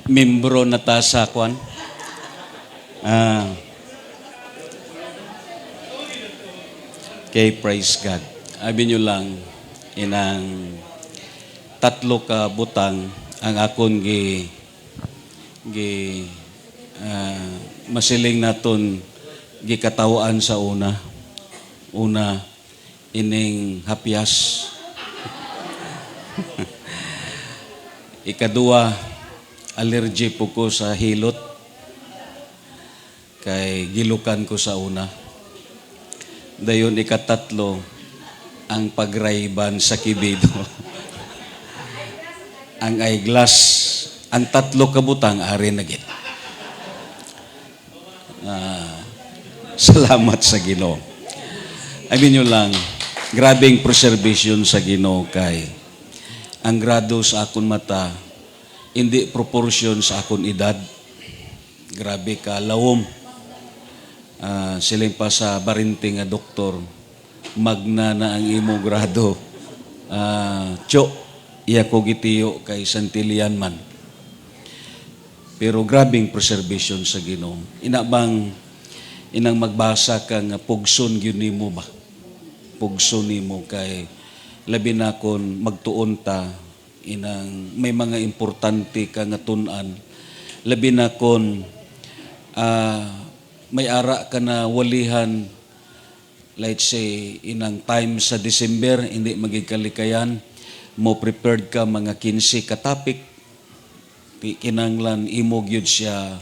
membro na ta sa kwan. Ah, kay praise God. Abi nyo lang, inang tatlo ka butang ang akon masiling naton gikatawaan sa una. Una, ining hapyas. Ikadua, allergy po ko sa hilot. Kay gilukan ko sa una. Dayon ikatatlo, ang pagrayban sa kibido. Ang eyeglass, ang tatlo kabutang ari na gid. Salamat sa Ginoo. Amin nyo lang, grabing preservation sa Ginoo kay ang grado sa akon mata hindi proportion sa akon edad. Grabe ka lawom. Siling pa sa barinting nga doktor, magna na ang imo grado. Iya ko gitiyo kay Santilian man. Pero grabing preservation sa Ginoo. Inang magbasa ka nga pugson gyud nimo ba? Pugson nimo kay labi na kon magtuon ta inang may mga importante ka nga tun-an. Labi na kon may ara ka na walihan, let's say, inang time sa December, hindi magigkalikayan, mo prepared ka mga 15 ka topic, kinanglan imog yun siya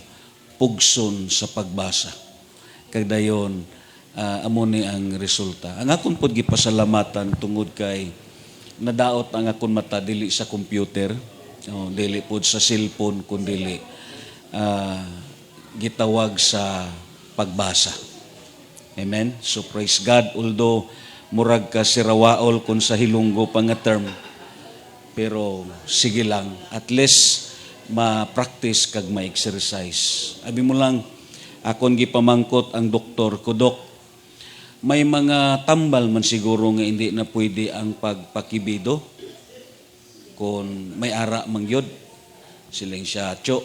pugson sa pagbasa. Kagdayon, amo ni ang resulta. Ang akon pod gipasalamatan tungod kay nadaot ang akon mata dili sa computer, dili pod sa cellphone, kundi gitawag sa pagbasa. Amen? So praise God. Although murag ka si Rawaol kung sa Hilonggo pa nga term, pero sige lang. At least ma-practice kag ma-exercise. Abi mo lang, akon gipamangkot ang doktor ko, Dok, may mga tambal man siguro nga hindi na pwede ang pagpakibido kung may ara mangyod. Siling siya, Cho,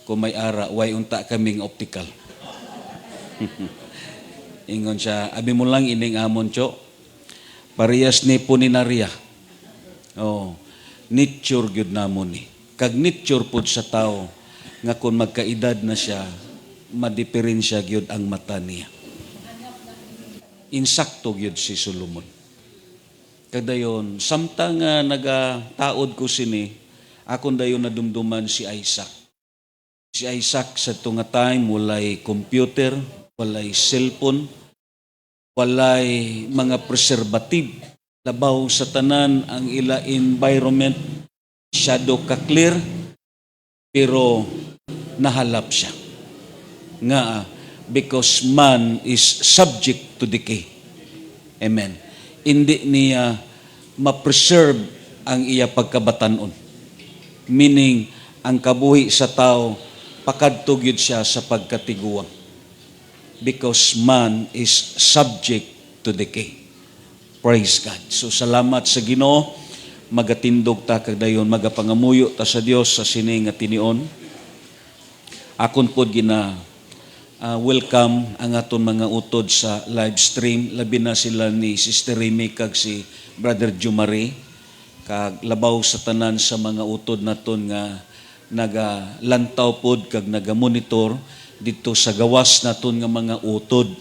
kung may ara, way unta kaming optical. Ingon siya, abi mo lang ining amon, Cho, parehas ni puninarya. Nature gyud namon ni. Kag nature pod sa tao nga kung magkaedad na siya, madiperensya gyud ang mata niya. Insakto gyud si Solomon. Kadayon, samtang nagataod ko sini, akon dayon nadumduman si Isaac. Si Isaac sa tunga time, walay computer, walay cellphone, walay mga preservative. Labaw sa tanan ang ila environment, shadow ka clear, pero nahalap siya. Nga, because man is subject to decay. Amen. Hindi niya ma-preserve ang iya pagkabatanon. Meaning, ang kabuhi sa tao, pakadto gyud siya sa pagkatiguang. Because man is subject to decay. Praise God. So salamat sa Ginoo, magatindog ta kagdayon, magapangamuyo ta sa Dios sa sini nga tinion. Akon pod welcome ang aton mga utod sa live stream, labi na sila ni Sister Remy kag si Brother Jumari, kag labaw sa tanan sa mga utod naton nga nagalantaw pod kag nagamonitor dito sa gawas naton nga mga utod.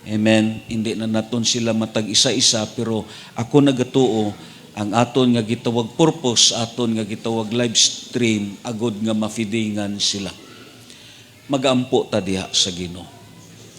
Amen. Hindi na naton sila matag isa-isa, pero ako nagatuo ang aton nga gitawag purpose, aton nga gitawag live stream, agod nga mafidingan sila. Magampo ta diha sa Ginoo.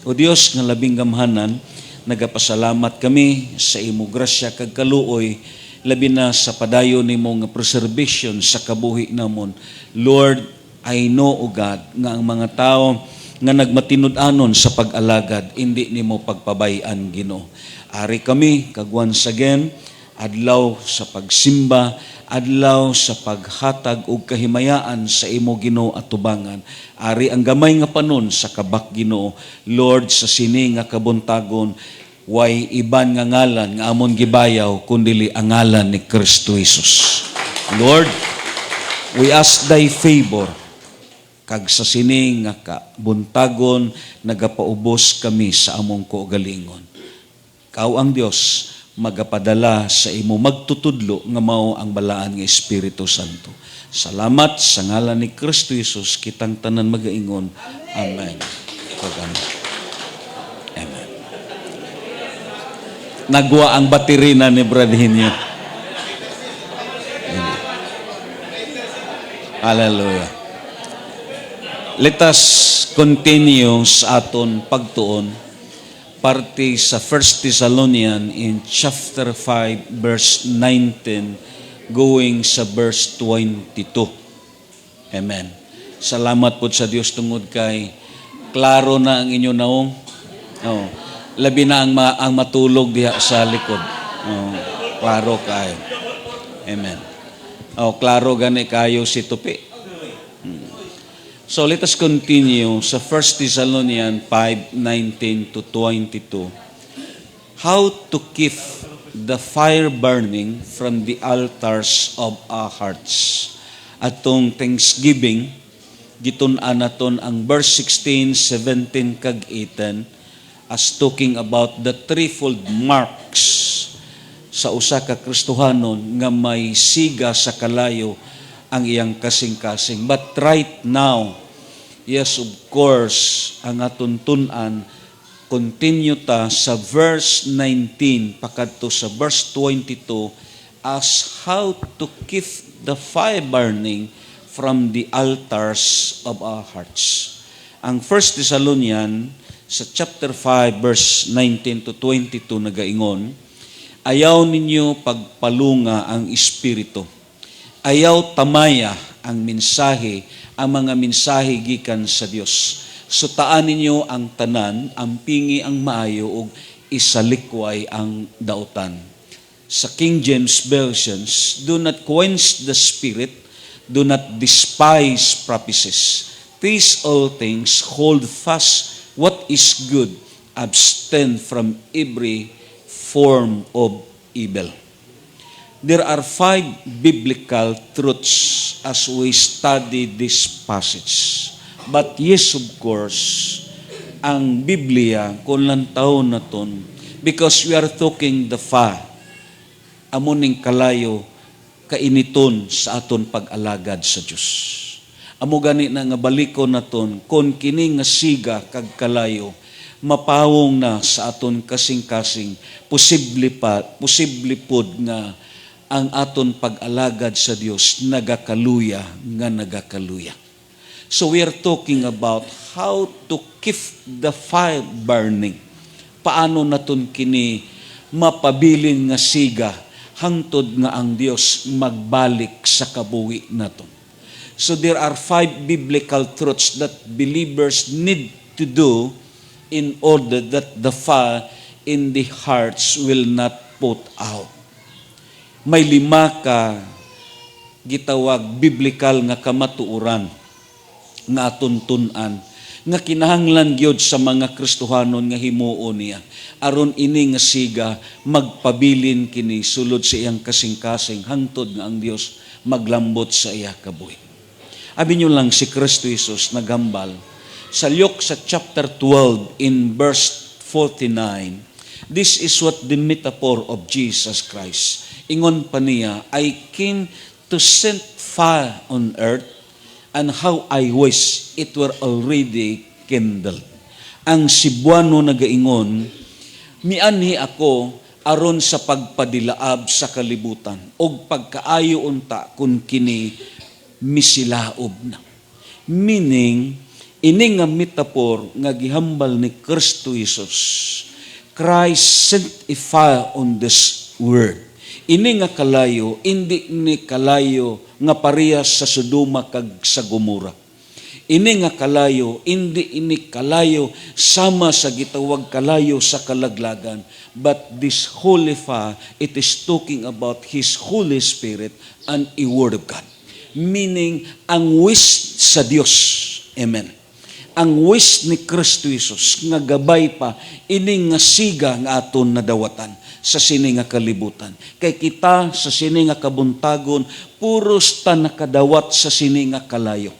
O Dios nga labing gamhanan, nagapasalamat kami sa imo grasya kag kaluoy, labi na sa padayon nimo nga preservation sa kabuhi namon. Lord, I know, O God, nga ang mga tao nga nagmatinud-anon sa pag-alagad, hindi nimo pagpabayan, Ginoo. Ari kami, kag once again, adlaw sa pagsimba, adlaw sa paghatag og kahimayaan sa imo, Ginoo, at tubangan. Ari ang gamay nga panon sa kabak, Ginoo. Lord, sa sini nga kabuntagon, way iban nga ngalan nga amon gibayaw kundi ang ngalan ni Kristo Jesus. Lord, we ask thy favor Kag sa sini nga kabuntagon nagapaubos kami sa among kaugalingon. Kao ang Dios magapadala sa imo magtutudlo nga mao ang balaan nga Espiritu Santo. Salamat sa ngalan ni Kristo Jesus kitang tanan magaingon. Amen. Amen. Nagwa ang baterina ni Brad Hinyo. Hallelujah. Let us continue sa aton pagtuon parte sa 1 Thessalonians in chapter 5 verse 19 going sa verse 22. Amen. Salamat po sa Dios tungod kay klaro na ang inyo naong. Oh, labi na ang matulog diha sa likod. Oh, klaro kayo. Amen. Oh, klaro gani kayo si Tupi. So let us continue sa 1 Thessalonians 5:19 to 22. How to keep the fire burning from the altars of our hearts. Atong Thanksgiving, gitun-an naton ang verse 16, 17 kag 18 as talking about the threefold marks sa usa ka Kristohanon nga may siga sa kalayo ang iyang kasing-kasing. But right now, yes, of course, ang aton tun-an, continue ta sa verse 19 pakadto sa verse 22 as how to keep the fire burning from the altars of our hearts. Ang 1 Thessalonians sa chapter 5 verse 19 to 22 nagaingon, ayaw ninyo pagpalunga ang espiritu. Ayaw tamaya ang mensahe, ang mga mensahe gikan sa Dios. Sutaan ninyo ang tanan, ampingi ang maayo ug isalikway ang dautan. Sa King James Versions, do not quench the spirit, do not despise prophecies. These all things hold fast what is good, abstain from every form of evil. There are 5 biblical truths as we study this passage. But yes, of course, ang Biblia, kung lantaw na ton, because we are talking the fire, amuning kalayo, kainiton sa aton pag-alagad sa Diyos. Amo gani na nga baliko na ton, kung kini nga siga kag kalayo, mapawong na sa aton kasing-kasing, posible pod nga ang aton pag-alagad sa Dios nagakaluya nga nagakaluya. So we are talking about how to keep the fire burning. Paano naton kini mapabilin nga siga hangtod nga ang Dios magbalik sa kabuhi naton. So there are 5 biblical truths that believers need to do in order that the fire in the hearts will not put out. May 5 ka gitawag biblical nga kamatuoran nga aton tun-an nga kinahanglan gyud sa mga Kristohanon nga himuon niya aron ini nga siga magpabilin kini sulod sa iyang kasing-kasing hangtod nga ang Dios maglambot sa iya kabuhi. Abi nyo lang si Kristo Jesus nagambal sa Luke sa chapter 12 in verse 49. This is what the metaphor of Jesus Christ. Ingon pa niya, I came to set fire on earth, and how I wish it were already kindled. Ang Cebuano nagaingon, mianhi ako aron sa pagpadilaab sa kalibutan, og pagkaayo unta kun kini misilaob na. Meaning, ini nga metaphor nga gihambal ni Kristo Jesus, Christ sent a fire on this world. Ini nga kalayo, hindi ni kalayo nga parehas sa Sodoma kag sa Gomora. Ini nga kalayo, hindi ini kalayo sama sa gitawag kalayo sa kalaglagan. But this holy fire, it is talking about His Holy Spirit and a Word of God. Meaning, ang wish sa Dios. Amen. Ang wish ni Kristo Jesus nga gabay pa ini nga siga nga aton nadawatan sa sini nga kalibutan. Kay kita sa sini nga kabuntagon puros ta nakadawat sa sini nga kalayo.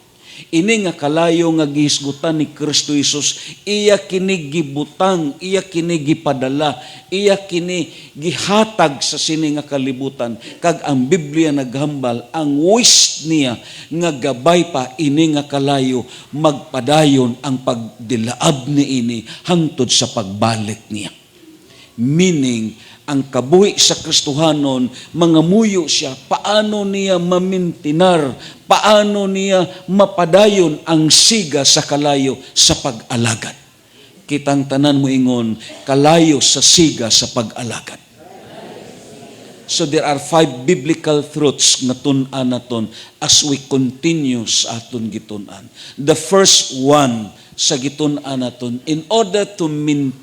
Ini nga kalayo nga gihisgutan ni Kristo Jesus, iya kini gibutang, iya kini gipadala, iya kini gihatag sa sini nga kalibutan. Kag ang Biblia naghambal, ang wish niya nga gabay pa ini nga kalayo, magpadayon ang pagdilaab ni ini hangtod sa pagbalik niya. Meaning, ang kabuhi sa Kristohanon, mangamuyo siya, paano niya mamintinar, paano niya mapadayon ang siga sa kalayo sa pag-alagad. Kitang tanan mo ingon, kalayo sa siga sa pag-alagad. So there are 5 biblical truths nga tun-an naton as we continue sa aton gitun-an. The first one sa gitun-an naton, in order to maintain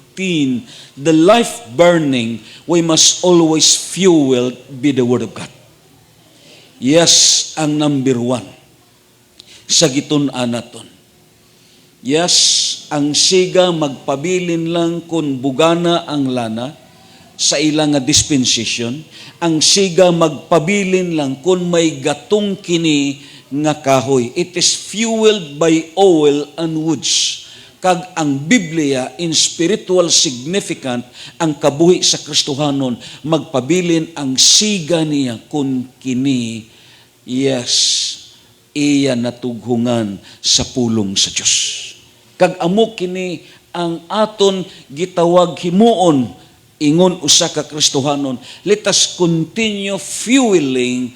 the life burning, we must always fueled by the Word of God. Yes, ang number 1 sa gitun-an naton. Yes, ang siga magpabilin lang kung bugana ang lana sa ilang nga dispensation. Ang siga magpabilin lang kung may gatong kini nga kahoy. It is fueled by oil and woods. Kag ang Biblia in spiritual significant, ang kabuhi sa Kristohanon, magpabilin ang siga niya kung kini, yes, iya natughungan sa pulong sa Diyos. Kag amo kini ang aton gitawag himuon, ingon usa ka Kristohanon, let us continue fueling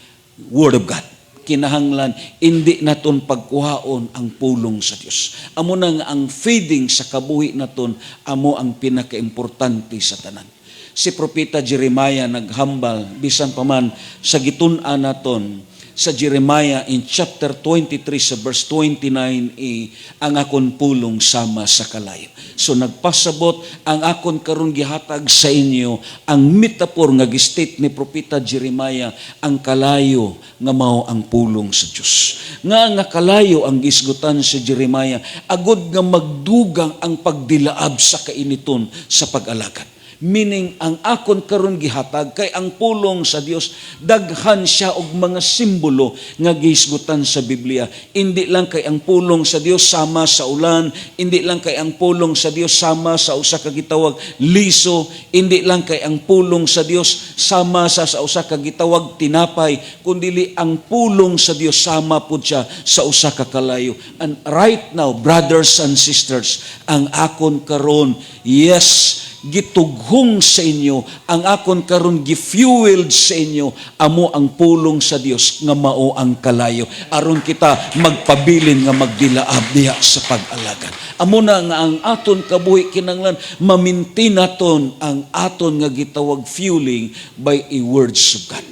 Word of God. Kinahanglan, hindi naton pagkuhaon ang pulong sa Diyos. Amo na nga ang feeding sa kabuhi naton, amo ang pinakaimportante sa tanan. Si Propeta Jeremiah naghambal, bisan pa man sa gitun-an naton, sa Jeremiah in chapter 23 sa verse 29a, ang akon pulong sama sa kalayo. So nagpasabot ang akon karon gihatag sa inyo ang metaphor nga gistate ni Propeta Jeremiah, ang kalayo nga mao ang pulong sa Dios. Nga kalayo ang gisgutan si Jeremiah, agod nga magdugang ang pagdilaab sa kainiton sa pag-alagad. Meaning, ang akon karon gihatag kay ang pulong sa Dios, daghan siya og mga simbolo nga gihisgutan sa Biblia. Hindi lang kay ang pulong sa Dios sama sa ulan, hindi lang kay ang pulong sa Dios sama sa usa ka gitawag liso, hindi lang kay ang pulong sa Dios sama sa usa ka gitawag tinapay, kundi ang pulong sa Dios sama pud siya sa usa ka kalayo. And right now, brothers and sisters, ang akon karon, yes, gitughong sa inyo, ang akon karon gifueled sa inyo, amo ang pulong sa Dios nga mao ang kalayo, aron kita magpabilin nga magdilaab diha sa pag-alagad. Amo na nga ang aton kabuhi kinanglan mamintin naton ang aton nga gitawag fueling by a words of God.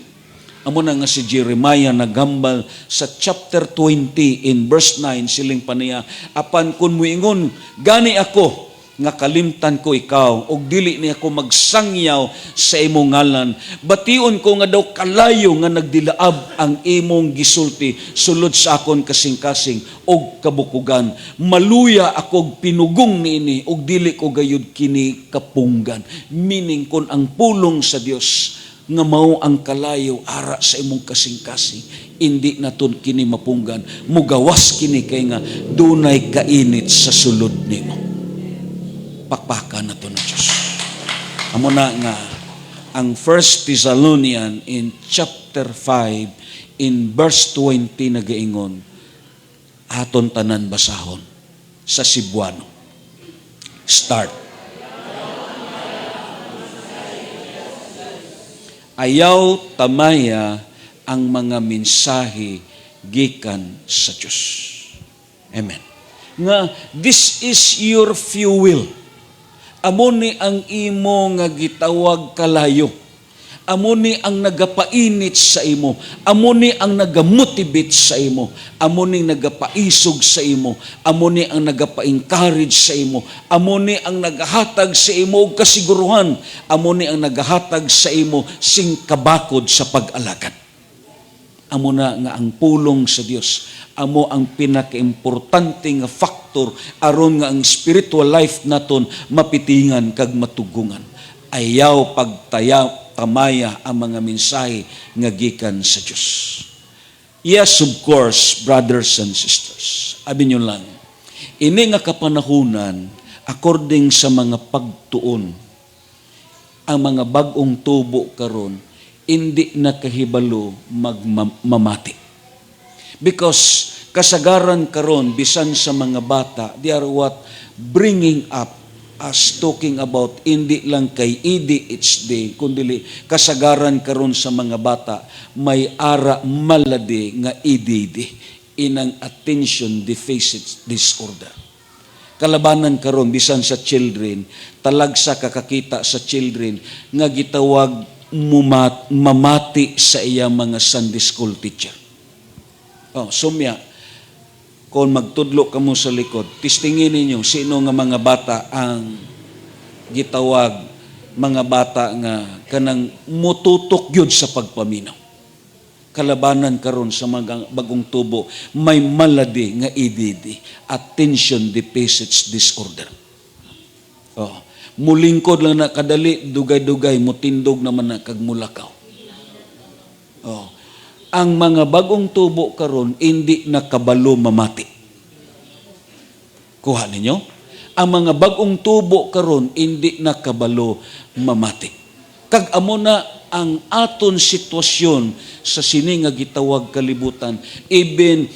Amo na nga si Jeremiah nagambal sa chapter 20 in verse 9, siling pa niya, apan kun muingon gani ako nga kalimtan ko ikaw, og dili niya ako magsangyaw sa imong ngalan. Bation ko nga daw kalayo nga nagdilaab ang imong gisulti sulod sa akon kasing-kasing og kabukugan. Maluya ako pinugong niini og dili ko gayud kini kapunggan. Meaning kun ang pulong sa Dios nga mao ang kalayo ara sa imong kasing-kasing, hindi naton kini mapunggan. Mugawas kini kay nga dunay kainit sa sulod nimo. Pakpakan na ito ng Diyos. Amo na nga, ang 1 Thessalonians in chapter 5, in verse 20 nagaingon, aton tanan basahon sa Cebuano. Start. Ayaw tamaya ang mga mensahe gikan sa Diyos. Amen. Nga, this is your fuel. Amo ni ang imo nga gitawag kalayo. Amo ni ang nagapainit sa imo. Amo ni ang nagamotivate sa imo. Amo ni nagapaisog sa imo. Amo ni ang nagapa-encourage sa imo. Amo ni ang nagahatag sa imo og kasiguruhan. Amo ni ang nagahatag sa imo sing kabakod sa pag-alagad. Amo na nga ang pulong sa Dios, amo ang pinakaimportante nga factor aron nga ang spiritual life naton mapitingan kag matugungan. Ayaw pagtaya tamaya ang mga mensahe nga gikan sa Dios. Yes, of course, brothers and sisters. Abi nyo lang, ini nga kapanahunan, according sa mga pagtuon, ang mga bagong tubo karon, hindi nakahibalo magmamati. Because kasagaran karon, bisan sa mga bata, they are what bringing up as talking about hindi lang kay ADHD kundi kasagaran karon sa mga bata may ara malady nga ADD, inang attention deficit disorder. Kalabanan karon bisan sa children, talagsa kakakita sa children nga gitawag mamati sa iya mga Sunday school teacher. Sumya, kung magtudlo ka mo sa likod, tistingin ninyo sino nga mga bata ang gitawag mga bata nga kanang mututok yun sa pagpaminaw. Kalabanan karon sa mga bagong tubo, may malady nga ADD, attention deficit disorder. Mulingkod lang na kadali, dugay-dugay, mutindog naman na kagmulakaw. Ang mga bagong tubo karon hindi nakabalo mamati. Kuha ninyo? Ang mga bagong tubo karon hindi nakabalo mamati. Kag amo na ang aton sitwasyon sa sini nga gitawag kalibutan, even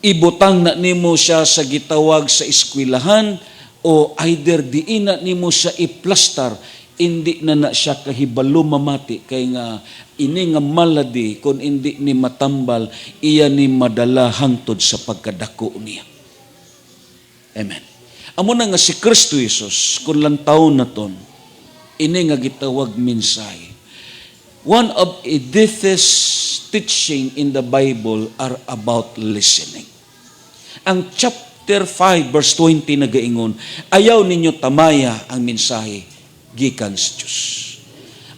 ibutang na nimo siya sa gitawag sa eskwelahan o either diin na nimo siya iplastar, hindi na siya kahibalo mamati kay nga ini nga malady kung hindi ni matambal iya ni madala hangtod sa pagkadako niya. Amen. Amo na nga si Kristo Jesus kung lantaw na ton, ini nga gitawag mensahe. One of the deepest teaching in the Bible are about listening. Ang chapter 5 verse 20 nagaingon, ayaw ninyo tamaya ang mensahe gikan sa Diyos.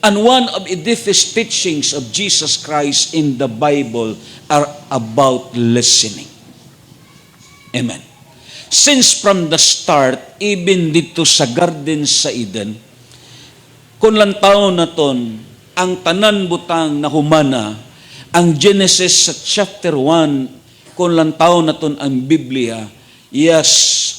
And one of the deepest teachings of Jesus Christ in the Bible are about listening. Amen. Since from the start, even dito sa garden sa Eden, kung lantaw na ton, ang tanan butang na humana, ang Genesis sa chapter 1, kung lantaw na ton ang Biblia, yes,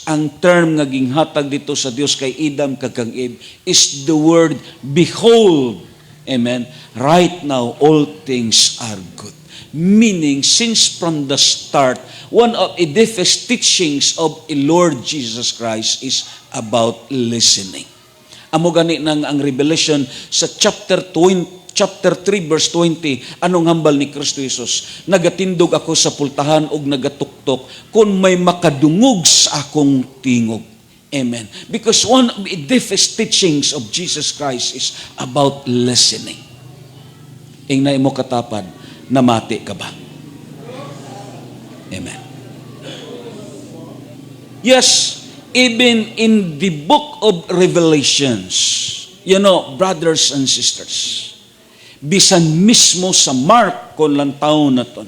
ang term nga ginhatag dito sa Dios kay Adam kag Eve is the word behold. Amen. Right now all things are good. Meaning, since from the start, one of the deepest teachings of the Lord Jesus Christ is about listening. Amo gani nang ang revelation sa chapter 3 verse 20, anong hambal ni Kristo Jesus? Nagatindog ako sa pultahan og nagatuktok kung may makadungog sa akong tingog. Amen. Because one of the deepest teachings of Jesus Christ is about listening. Ingnay mo katapad, namati ka ba? Amen. Yes, even in the book of Revelations, you know, brothers and sisters, bisan mismo sa Mark kung lantaw na ton,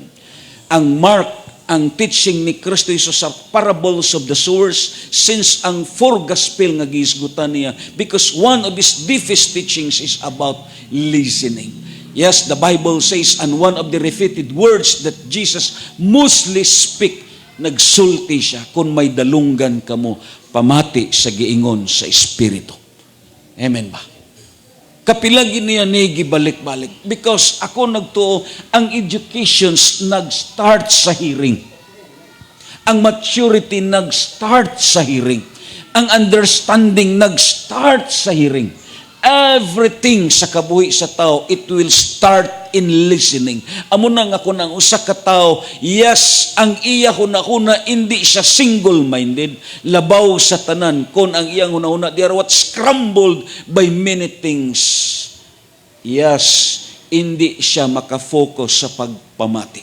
ang Mark, ang teaching ni Kristo Jesus sa parables of the sowers, since ang four gospel nga giisgutan niya, because one of his deepest teachings is about listening. Yes, the Bible says, and one of the repeated words that Jesus mostly speak, nagsulti siya, kung may dalunggan kamo, pamati sa giingon sa Espiritu. Amen ba? Kapilagi niya ni gibalik-balik. Because ako nagtuo, ang educations nag-start sa hearing. Ang maturity nag-start sa hearing. Ang understanding nag-start sa hearing. Everything sa kabuhi sa tao, it will start in listening. Amo na nga kung ang usa ka tao, yes, ang iya hunahuna, hindi siya single-minded, labaw sa tanan, kung ang iyang hunahuna, they are what scrambled by many things. Yes, hindi siya makafocus sa pagpamati.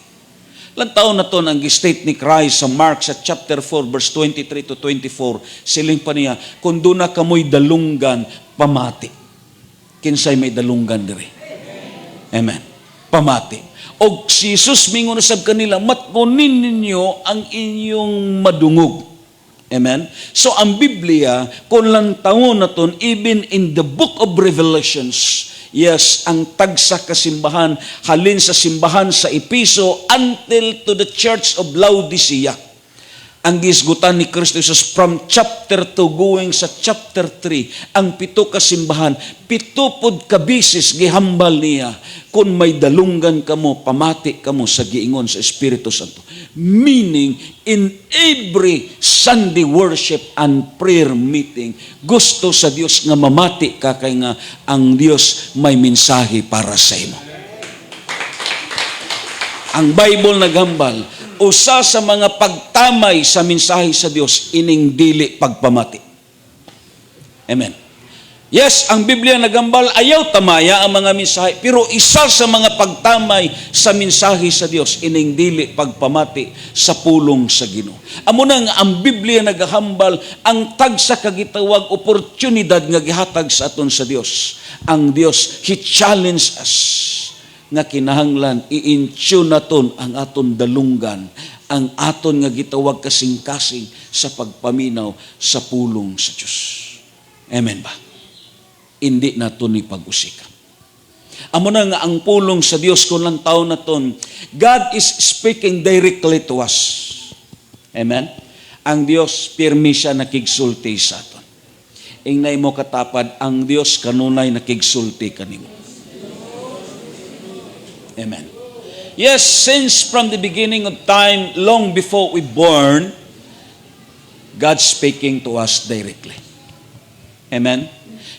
Lantaw na to ang state ni Christ sa Mark sa chapter 4 verse 23 to 24, siling pa niya, kung doon na kamoy dalunggan, pamati. Kinsay may dalunggan diri. Amen. Pamati. Og si Jesus mingon usab kanila, matkunin ninyo ang inyong madungog. Amen. So ang Biblia, kung lang taon na ton, even in the book of Revelations, Yes, ang tagsa kasimbahan, halin sa simbahan sa Episo until to the church of Laodicea. Ang gisgutan ni Kristo Jesus from chapter 2 going sa chapter 3, ang pito ka simbahan, pitupod ka bisis gihambal niya, kung may dalunggan kamo, pamati kamo sa giingon sa Espiritu Santo. Meaning, in every Sunday worship and prayer meeting, gusto sa Dios nga mamati ka kay nga ang Dios may mensahe para sa imo. Ang Bible naghambal, usa sa mga pagtamay sa mensahe sa Dios ining dili pagpamati. Amen. Yes, ang Biblia nagambal ayaw tamaya ang mga mensahe, pero isa sa mga pagtamay sa mensahe sa Dios ining dili pagpamati sa pulong sa Ginoo. Amo nang ang Biblia nagahambal ang tagsa ka gitawag oportunidad nga gihatag sa aton sa Dios. Ang Dios, He challenged us nga kinahanglan i-intune naton ang aton dalunggan, ang aton nga gitawag kasing-kasing sa pagpaminaw sa pulong sa Dios. Amen ba? Hindi naton ni pag-usika. Amo na nga ang pulong sa Dios kung lang taon naton, God is speaking directly to us. Amen? Ang Dios pirmi siya nakigsulti sa aton. Ingnay mo katapad, ang Dios kanunay nakigsulti kanimo. Amen. Yes, since from the beginning of time, long before we born, God's speaking to us directly. Amen.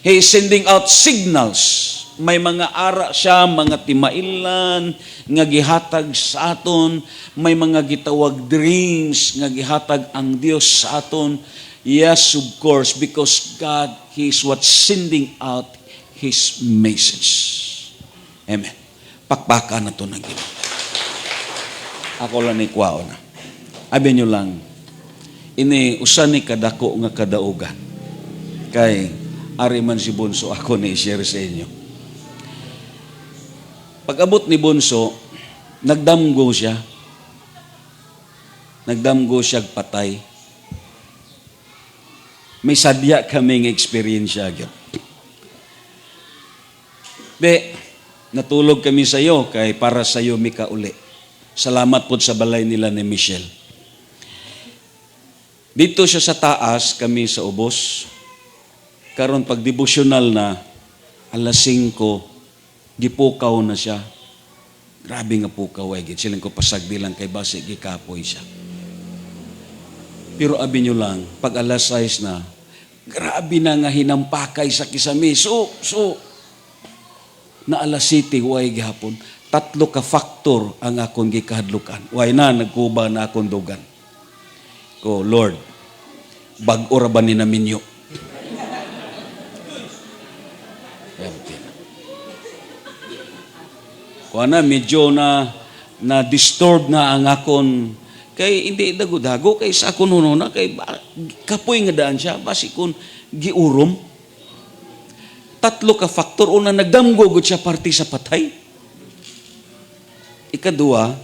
He is sending out signals. May mga ara siya, mga timailan, nga gihatag sa aton. May mga gitawag dreams, nga gihatag ang Dios sa aton. Yes, of course, because God, He is what sending out His message. Amen. Pakpaka na ito ng Ginoo. Ako lang ni kwao na. Abi nyo lang, ini usan ni kadako nga kadaugan. Kay ari man si Bunso, ako ni share sa inyo. Pag-abot ni Bunso, nagdamgo siya. Nagdamgo siya patay. May sadya kaming experience siya. Natulog kami sa iyo kay para sa iyo mika uli. Salamat po sa balay nila ni Michelle. Dito siya sa taas, kami sa ubos. Karon pag devotional na, alas 5, gipukaw na siya. Grabe nga pukaw ay silang ko pasagdi lang kay basi gikapoy siya. Pero abi nyo lang, pag alas 6 na, grabe na nga hinampakay sa kisame. Na alas 7, huwag gihapon, 3 ka factor ang akong gikahadlukan. Huwag na, nagkuba na akong dugan. Ko, Lord, bag-o ra ba ni naminyo? Kuha na, medyo na disturb na ang akong, kay hindi dago-dago, kay sa akong hununa, kay kapoy nga daan siya, basi kung giurom, 3 ka faktor. Una, nagdamgugod siya parti sa patay. Ikadua,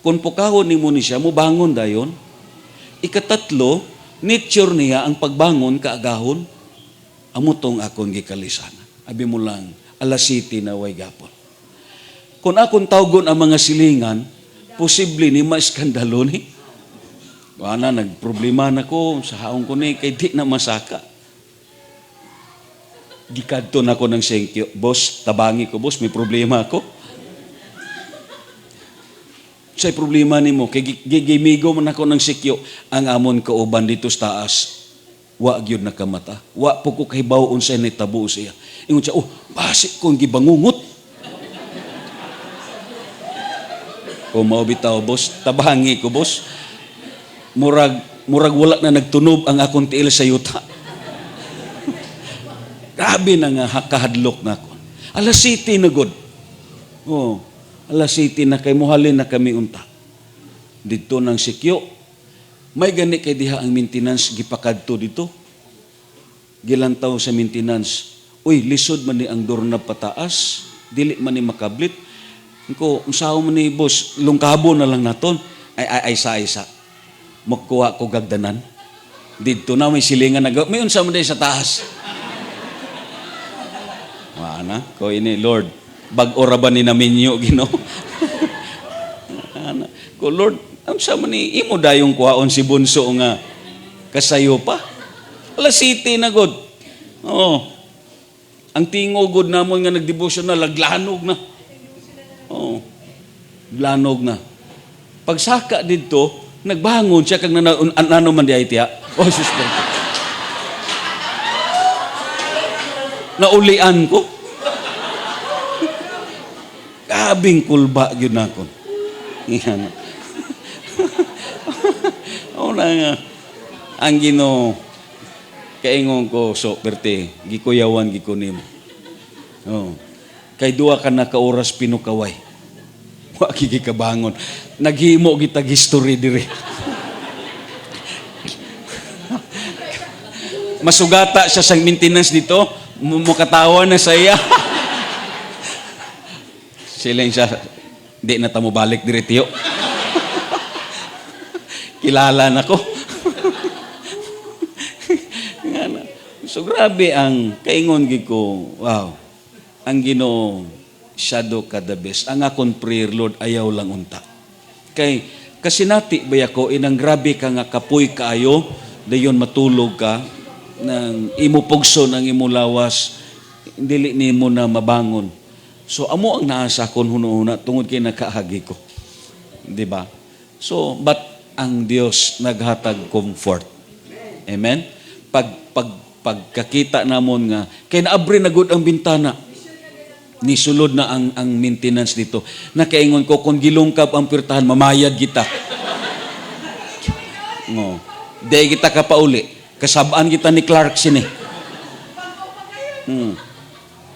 kung pukahon ni mo ni siya, mo bangon dayon. Ikatatlo, nature niya ang pagbangon kaagahon. Amutong akong gikalisan. Abi mo lang, alas 7 na way gapon. Kung akong tawgon ang mga silingan, posible ni maiskandalo ni. Wala, nagproblema na ko, sa haong ko ni, kay di na masaka. Gikadto na ko ng senkyo. Boss, tabangi ko, boss, may problema ako. Sa'y problema ni mo, kay gigimigo man ako ng sikyo, ang amon kauban dito sa taas, wa gyud nakamata. Wa po ko kahibaw unsay nitabo siya. Ingon siya, basi kong gibangungot. Kung maubitaw, boss, tabangi ko, boss. Murag wala na nagtunob ang akong tiil sa yuta. Grabe na nga kahadlok na ako. Alas 7 na god. Alas 7 na kay muhalin na kami unta. Dito ng sikyo. May gani kay diha ang maintenance gipakadto dito. Gilantaw sa maintenance. Uy, lisod man ni ang doorknob pataas. Dili man ni makablit. Ko, unsaon man ni boss, lungkabo na lang naton. Ay sa. Magkuha ko gagdanan. Dito na may silingan na. May unsa man sa taas. Ana, ko ini Lord, bag-ora ba ni naminyo, Ginoo? Ana, ko Lord, ang sama ni imo dayong kuhaon si bunso nga kasayo pa. Alas city na god. Oo. Ang tingogod namon nga nagdevotion na laglanog na. Oo. Lanog na. Pagsaka didto, nagbangon siya kag ano man di ay tiya. Oh, sister. Naulian ko. Kabing kulba yun ako. Yan. Una nga, ang Ginoo, kaingon ko, so, perte, gikuyawan, gikunim. Oh. Kay duwa ka na kauras pinukaway. Wa kikikabangon. Naghimo kita history dire. Masugata siya sa maintenance dito, mukatawa na sa iya. Sila siya, di na tamo balik dire tiyo. Kilala na ko. So grabe ang kaingon gid ko, wow. Ang Ginoo shadow ka the best. Ang akon prayer, Lord, ayaw lang unta. Kay kasinati ba ako inang grabe ka nga kapoy kaayo, dayon matulog ka nang imo pugso ng imo lawas, dili nimo na mabangon. So amo ang naasa kon hunahuna tungod kay nakaagi ko. Di ba? So but ang Dios naghatag comfort. Amen. Pagkakita namon nga kay naabri na gud ang bintana. Nisulod na ang maintenance dito. Nakaingon ko kung gilungkab ang pirtahan mamayad kita. No. Di kita kapauli. Kasabaan kita ni Clark sini.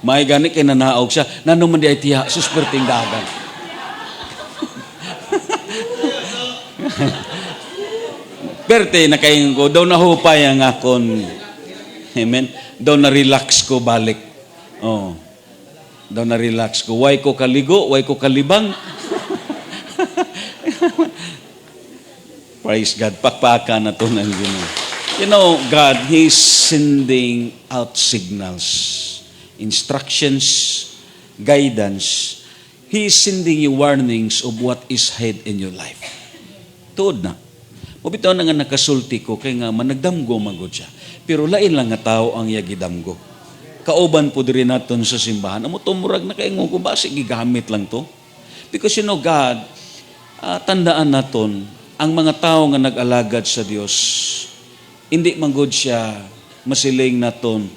May gani kay nanaog siya. Nanong man di ay tiya, susperting dagan. Perte nakaingon ko, daw nahupay ang akon. Amen. Daw na-relax ko balik. Oh. Daw na-relax ko. Why ko kaligo? Why ko kalibang? Praise God. Pakpaka na to ng Ginoo. You know, God, He's sending out signals, instructions, guidance. He is sending you warnings of what is ahead in your life. Tuod na. Mabitaw na nga nakasulti ko, kaya nga managdamgo magod siya. Pero lain lang nga tao ang yagidamgo. Kauban po din natin sa simbahan. Amo tumurag na kaingon ko, basi gigamit lang to? Because you know, God, tandaan naton, ang mga tao nga nag-alagad sa Dios, hindi manggod siya masiling naton.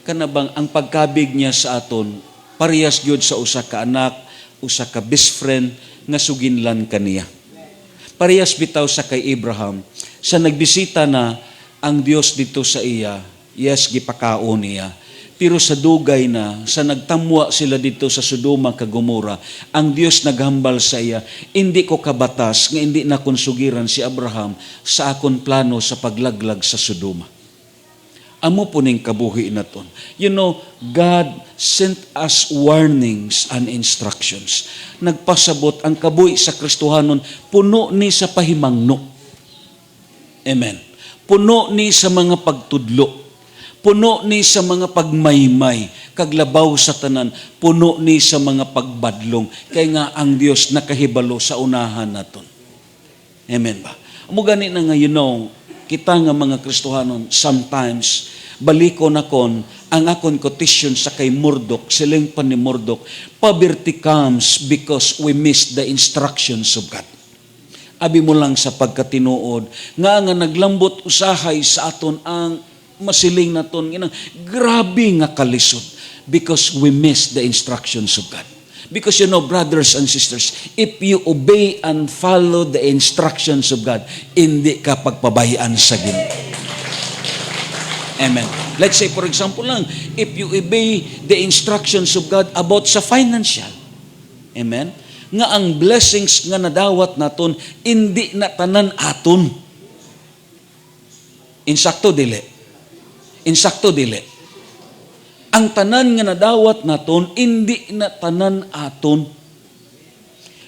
Kanabang ang pagkabig niya sa aton, parehas gyud sa usa ka anak, usa ka best friend, nga suginlan kaniya. Parehas bitaw sa kay Abraham, sa nagbisita na ang Dios dito sa iya, yes, gipakaon niya. Pero sa dugay na, sa nagtamwa sila dito sa Sodoma kag Gomora, ang Dios naghambal sa iya, hindi ko kabatas nga hindi na konsugiran si Abraham sa akon plano sa paglaglag sa Sodoma. Amo po ning kabuhi naton. You know, God sent us warnings and instructions. Nagpasabot ang kabuhi sa Kristohanon, puno ni sa pahimangno. Amen. Puno ni sa mga pagtudlo. Puno ni sa mga pagmaymay, kaglabaw sa tanan, puno ni sa mga pagbadlong. Kaya nga ang Dios nakahibalo sa unahan naton. Amen ba? Amo gani na nga, you know, kita nga mga Kristohanon, sometimes, baliko na kon, ang akon quotation sa kay Murdoch, siling pa ni Murdoch, poverty comes because we miss the instructions of God. Abi mo lang sa pagkatinuod, nga naglambot usahay sa aton ang masiling naton ginang grabe nga kalisod because we miss the instructions of God. Because you know, brothers and sisters, if you obey and follow the instructions of God, hindi ka pagpabayaan sa Ginoo. Amen. Let's say for example lang, if you obey the instructions of God about sa financial, amen, nga ang blessings nga nadawat naton hindi na tanan aton. Insakto dili. Ang tanan nga nadawat naton, hindi na tanan aton.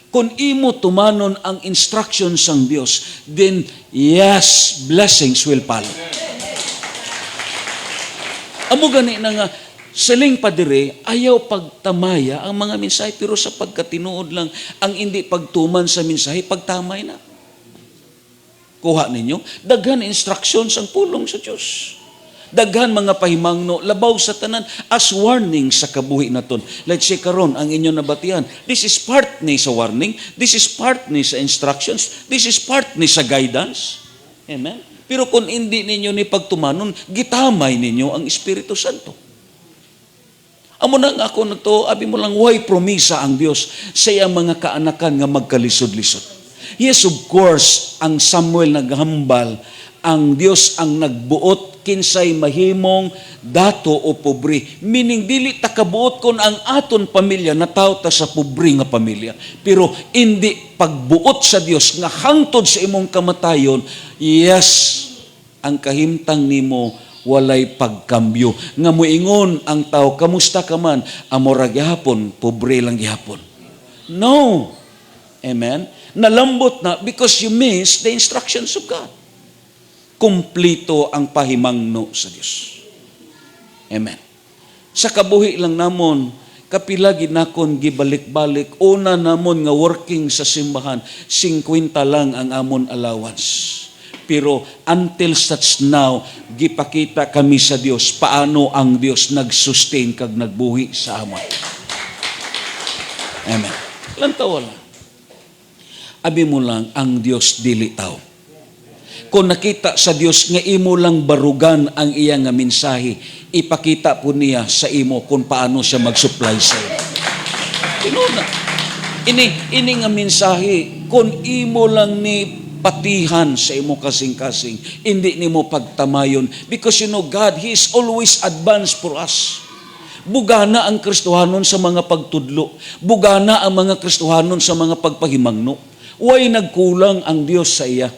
Kung imo tumanon ang instructions ng Dios, then yes, blessings will follow. Amo gani na nga, Siling padire, ayaw pagtamaya ang mga mensahe, pero sa pagkatinuod lang, ang hindi pagtuman sa mensahe, pagtamay na. Kuha ninyo, daghan instructions ang pulong sa Diyos. Daghan mga pahimangno, labaw sa tanan, as warning sa kabuhi naton. Let's say karon ang inyo nabatian. This is part ni sa warning, this is part ni sa instructions, this is part ni sa guidance. Amen? Pero kung hindi ninyo ni pagtumanon, gitamay ninyo ang Espiritu Santo. Amo nang ako na to, abi mo lang, way promisa ang Dios sa iyang mga kaanakan nga magkalisod-lisod. Yes, of course, ang Samuel naghambal, ang Dios ang nagbuot kinsay mahimong dato o pobre. Meaning, dili takabuot kon ang aton pamilya na tao ta sa pobre nga pamilya. Pero hindi pagbuot sa Dios nga hangtod sa imong kamatayon, yes, ang kahimtang nimo walay pagkambyo. Nga moingon ang tao, kamusta ka man? Amora gihapon, pobre lang gihapon. No. Amen? Nalambot na because you miss the instructions of God. Kumplito ang pahimangno sa Diyos. Amen. Sa kabuhi lang namon, kapila ginakon gibalik-balik, una namon nga working sa simbahan, 50 lang ang amon allowance. Pero until such now, gipakita kami sa Diyos, paano ang Diyos nag-sustain kag nagbuhi sa amon. Amen. Lantawa lang. Abi mo lang, ang Diyos dili tao. Kung nakita sa Diyos nga imo lang barugan ang iyang nga mensahe, ipakita po niya sa imo kung paano siya mag-supply sa iyo. Tinuna. Ini nga mensahe, kung imo lang ni patihan sa imo kasing-kasing, hindi nimo pagtamayon. Because you know, God, He is always advanced for us. Bugana ang Kristohanon sa mga pagtudlo. Bugana ang mga Kristohanon sa mga pagpahimangno. Way nagkulang ang Diyos sa iya.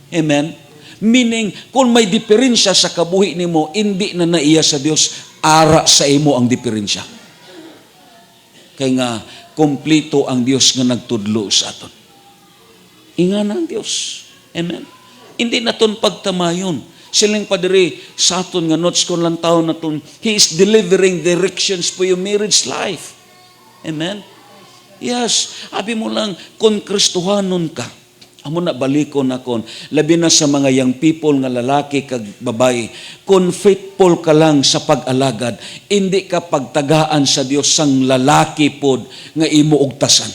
Amen? Meaning, kung may diferensya sa kabuhi nimo, hindi na naiya sa Diyos, ara sa imo ang diferensya. Kaya nga, kumplito ang Diyos nga nagtudlo sa aton. Ingan ang Diyos. Amen? Hindi naton pagtamayon. Siling padiri, sa aton nga notes kung lang taon naton, He is delivering directions for your marriage life. Amen? Yes, abi mo lang, kung Kristohanon ka, amo na balikon akon, labi na sa mga young people nga lalaki kag babae, kung faithful ka lang sa pag-alagad, hindi ka pagtagaan sa Dios sang lalaki pod nga imo ugtasan.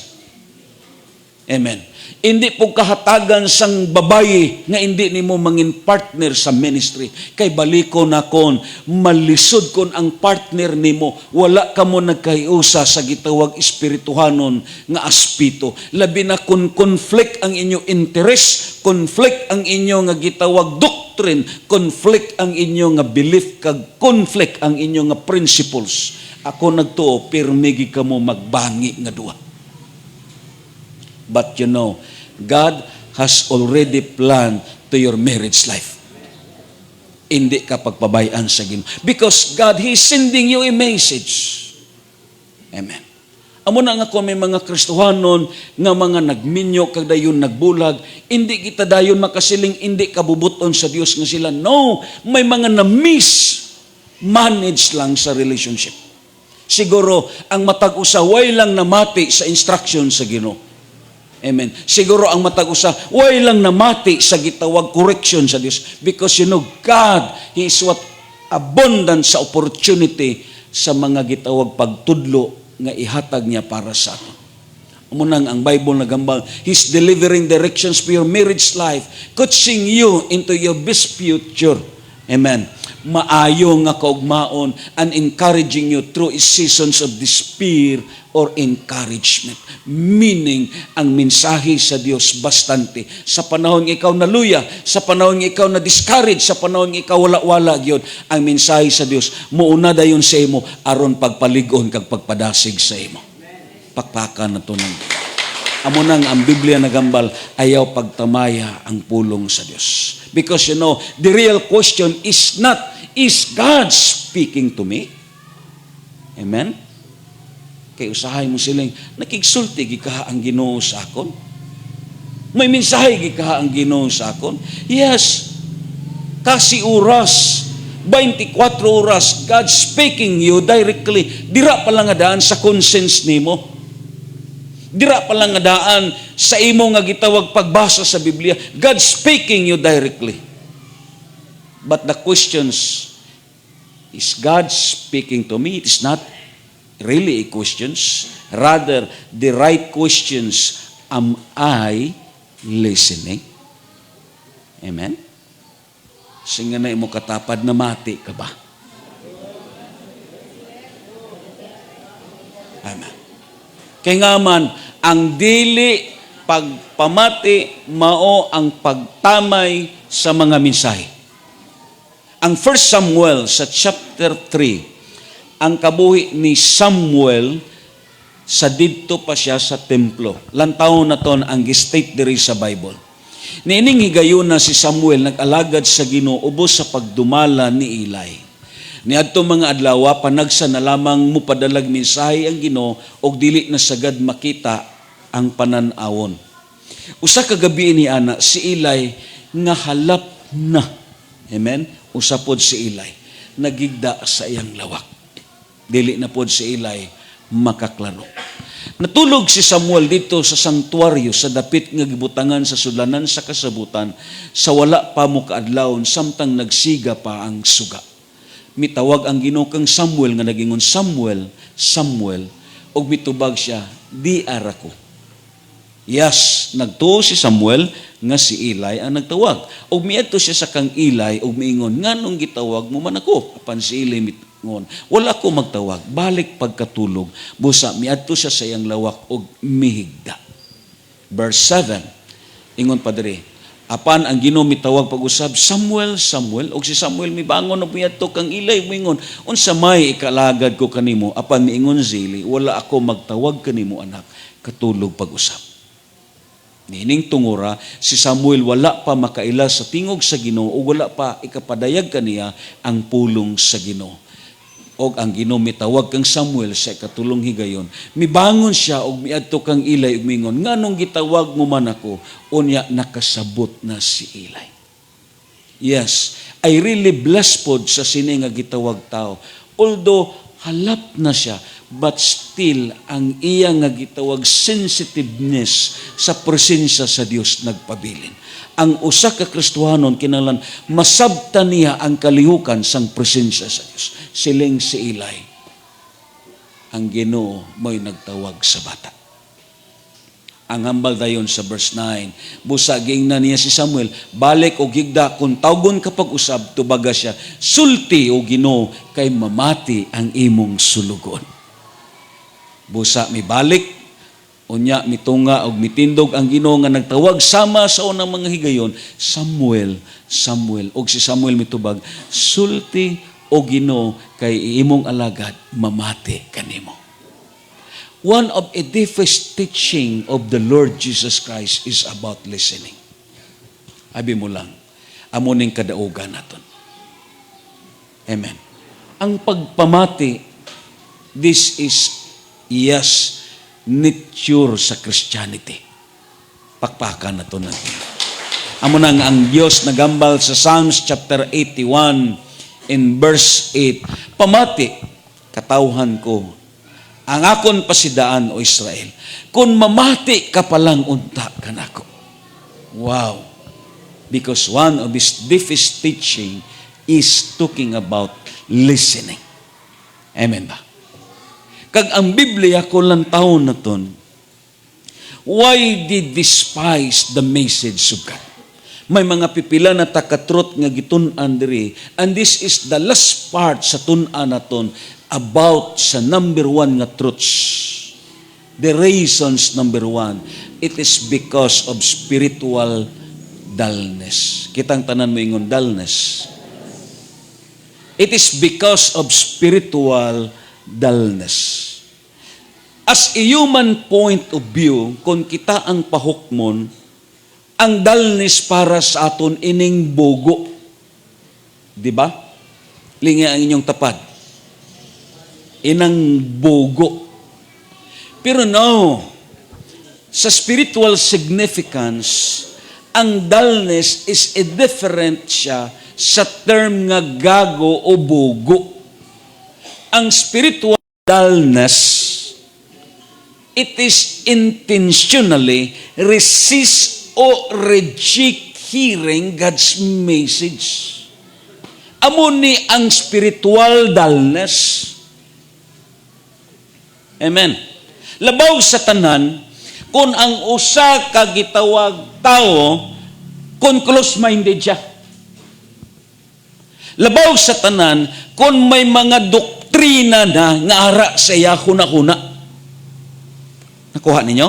Amen. Hindi po kahatagan sang babae nga hindi nimo mangin partner sa ministry. Kay balikon akon, malisod kon ang partner nimo, wala ka mo nagkaiusa sa gitawag espirituhanon nga aspito. Labi na kun conflict ang inyo interest, conflict ang inyo nga gitawag doctrine, conflict ang inyo nga belief, kag conflict ang inyo nga principles. Ako nagtuo, pirmigi ka mo magbangi nga duwa. But you know, God has already planned to your marriage life. Hindi ka pagpabayaan sa Ginoo. Because God, He is sending you a message. Amen. Amo na nga kung may mga Kristohanon nga mga nagminyo kag dayon nagbulag, hindi kita dayon makasiling hindi kabubuton sa Dios nga sila. No, may mga na-mismanage lang sa relationship. Siguro ang matag-usaway lang namati sa instruction sa Ginoo. Amen. Siguro ang matag-usa, way lang namati sa gitawag correction sa Dios. Because you know, God, He is what abundant sa opportunity sa mga gitawag pagtudlo nga ihatag niya para sa ato. Amo nang ang Bible nagambal, He's delivering directions for your marriage life, coaching you into your best future. Amen. Maayo nga kaugmaon and encouraging you through seasons of despair or encouragement. Meaning, ang mensahe sa Dios bastante. Sa panahon ikaw naluya, sa panahon ikaw na discourage, sa panahon ikaw wala-wala gyud, ang mensahe sa Dios muuna dayon sa imo aron pagpaligon kag pagpadasig sa imo. Pakpakan nato nang amo nang ang Biblia nagambal, ayaw pagtamaya ang pulong sa Dios. Because you know, the real question is not, is God speaking to me? Amen? Kay usahay mo silang, nakigsulti gikaha ang Ginoo sa akon? May mensahe gikaha ang Ginoo sa akon? Yes. Kasi oras, 24 oras, God speaking you directly. Dira pa lang nga daan sa conscience nimo. Dira pa lang nga daan sa imo nga gitawag pagbasa sa Biblia. God speaking you directly. But the questions, is God speaking to me? It is not really a questions. Rather, the right questions, am I listening? Amen? Singa na imo katapad na mati ka ba? Amen. Kaya nga man, ang dili pagpamati mao ang pagtamay sa mga mensahe. Ang 1 Samuel sa chapter 3, ang kabuhi ni Samuel sa didto pa siya sa templo. Lantaw na ton ang gistate diri sa Bible. Niining higayon na si Samuel nag-alagad sa Ginoo ubos sa pagdumala ni Eli. Niadto mga adlaw panagsa na lamang mo padalag mensahe ang Ginoo og dili na sagad makita ang panan-awon. Usa ka gabi ni ana si Eli nga halap na. Amen. Usa pod si Eli nagigda sa iyang lawak. Dili na pod si Eli makaklaro. Natulog si Samuel dito sa sanktuaryo sa dapit nga gibutangan sa sudlanan sa kasabutan sa wala pa mo kaadlawon samtang nagsiga pa ang suga. Mitawag ang Ginoo kang Samuel nga nagingon Samuel, Samuel, og mitubag siya, di ara ko. Yes, nagtuo si Samuel nga si Eli ang nagtawag. Og miadto siya sa kang Eli og miingon nganong gitawag mo man ako? Apan si Eli mitngon, wala ko magtawag, balik pagkatulog. Busa miadto siya sa iyang lawak og mihigda. Verse 7. Ingon pa diri, apan ang Ginoo mitawag pag-usab, Samuel, Samuel, og si Samuel mibangon og miadto kang Eli miingon, unsa may ikalagad ko kanimo? Apan miingon si Eli, wala ako magtawag kanimo anak, katulog pag-usab. Nining tungura, si Samuel wala pa makaila sa tingog sa Ginoo o wala pa ikapadayag kaniya ang pulong sa Ginoo. Og ang Ginoo mitawag kang Samuel sa ikatulong higayon. Mibangon siya og miadto kang Eli ug mingon, nganong gitawag mo man ako? Unya nakasabot na si Eli. Yes, I really blessed pod sa sini nga gitawag tao. Although halap na siya, but still, ang iya nga gitawag sensitiveness sa presensya sa Dios nagpabilin. Ang usa ka Kristohanon kinahanglan masabtan niya ang kalihukan sang presensya sa Dios. Siling si Eli, ang Ginoo mo'y nagtawag sa bata. Ang hambal dayon sa verse 9, busaging na niya si Samuel, balik o gigda, kung tawgon kapag usab, tubaga siya, sulti o Ginoo, kay mamati ang imong sulugon. Busa mi balik, unya mitunga og mitindog ang Ginoo nga nagtawag sama sa unang mga higayon, Samuel, Samuel. Og si Samuel mitubag, sulti o Ginoo, kay imong alagad, mamati kanimo. One of the deepest teaching of the Lord Jesus Christ is about listening. Abi mo lang, amuning kadaugan naton. Amen. Ang pagpamati, this is yes, nature sa Christianity. Pakpakan na ito natin. Amo nang ang Diyos nagambal sa Psalms chapter 81 in verse 8, pamati, katawhan ko, ang akon pasidaan o Israel, kung mamati ka palang unta ka nako. Wow. Because one of his deepest teaching is talking about listening. Amen ba? Kag ang Biblia ko lang taon na ton, why did despise the message of God? May mga pipila na takatrot nga gitun-an diri, and this is the last part sa tun-an naton about sa number one nga truths. The reasons number one, it is because of spiritual dullness. Kitang tanan mo ingon dullness. It is because of spiritual dullness. As a human point of view, kung kita ang pahukmon, ang dullness para sa aton ining bogo. Di ba? Linga ang inyong tapad. Inang bogo. Pero no, sa spiritual significance, ang dullness is a different siya sa term nga gago o bugo. Ang spiritual dullness, it is intentionally resist or reject hearing God's message. Amo ni ang spiritual dullness. Amen. Labaw sa tanan, kung ang usa ka gitawag tao, kung close-minded siya. Labaw sa tanan, kung may mga doktrina na nga ara sa iya kuna-kuna. Nakuha ninyo?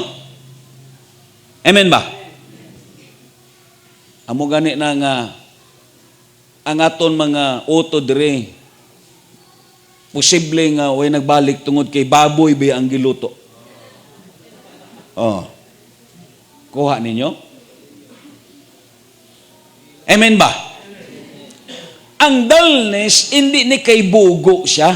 Amen ba? Amo gani na nga ang aton mga uto dire posible nga way nagbalik tungod kay baboy ba ang giluto. Oh. Kuha ninyo? Amen ba? Ang dullness, hindi ni kay bugo siya.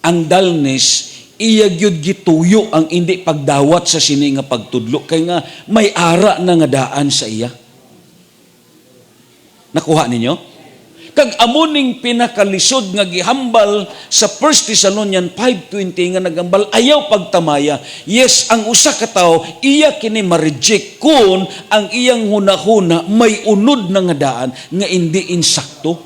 Ang dullness, iya gyud gituyo ang hindi pagdawat sa sini nga pagtudlo. Kay nga may ara na nga daan sa iya. Nakuha ninyo? Kag amuning pinakalisod nga gihambal sa 1 Thessalonians 5:20 nga nagambal ayaw pagtamaya. Yes, ang usa ka tawo iya kini ma-reject kun ang iyang hunahuna may unod na nga daan nga hindi insakto.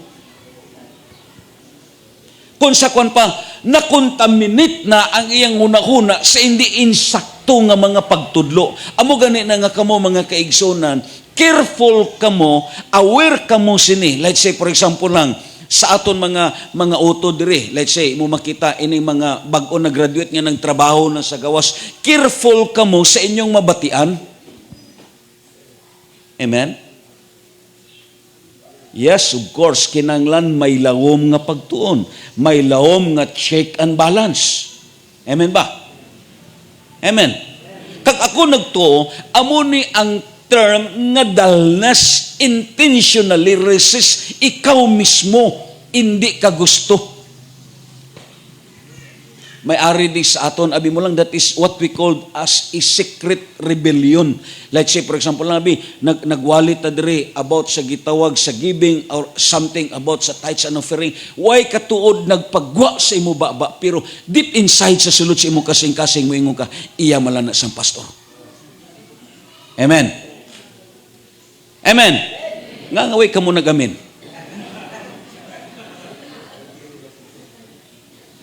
Kung sa kwan pa nakontaminate na ang iyang hunahuna sa hindi insakto nga mga pagtudlo. Amo gani na nga kamo mga kaigsonan, careful kamo, aware kamo sini. Let's say for example lang sa aton mga uto diri, let's say mo makita ining mga bag-o na graduate nga nang trabaho na sa gawas, careful kamo sa inyong mabatian. Amen. Yes, of course, kinanglan may lawom nga pagtuon, may lawom nga check and balance. Amen ba? Amen. Kag ako nagtuo, amo ni ang term nga dullness, intentionally resist ikaw mismo, hindi ka gusto. May ari di sa aton, abi mo lang, that is what we call as a secret rebellion. Let's say, for example, abi, nagwalit ta diri about sa gitawag sa giving or something about sa tithes and offering. Why katuod nagpagwa sa imo baba, pero deep inside sa sulod sa imo kasing-kasing mo ingon ka, iya malana sang pastor. Amen. Amen. Ngangaway ka mo nag-amen.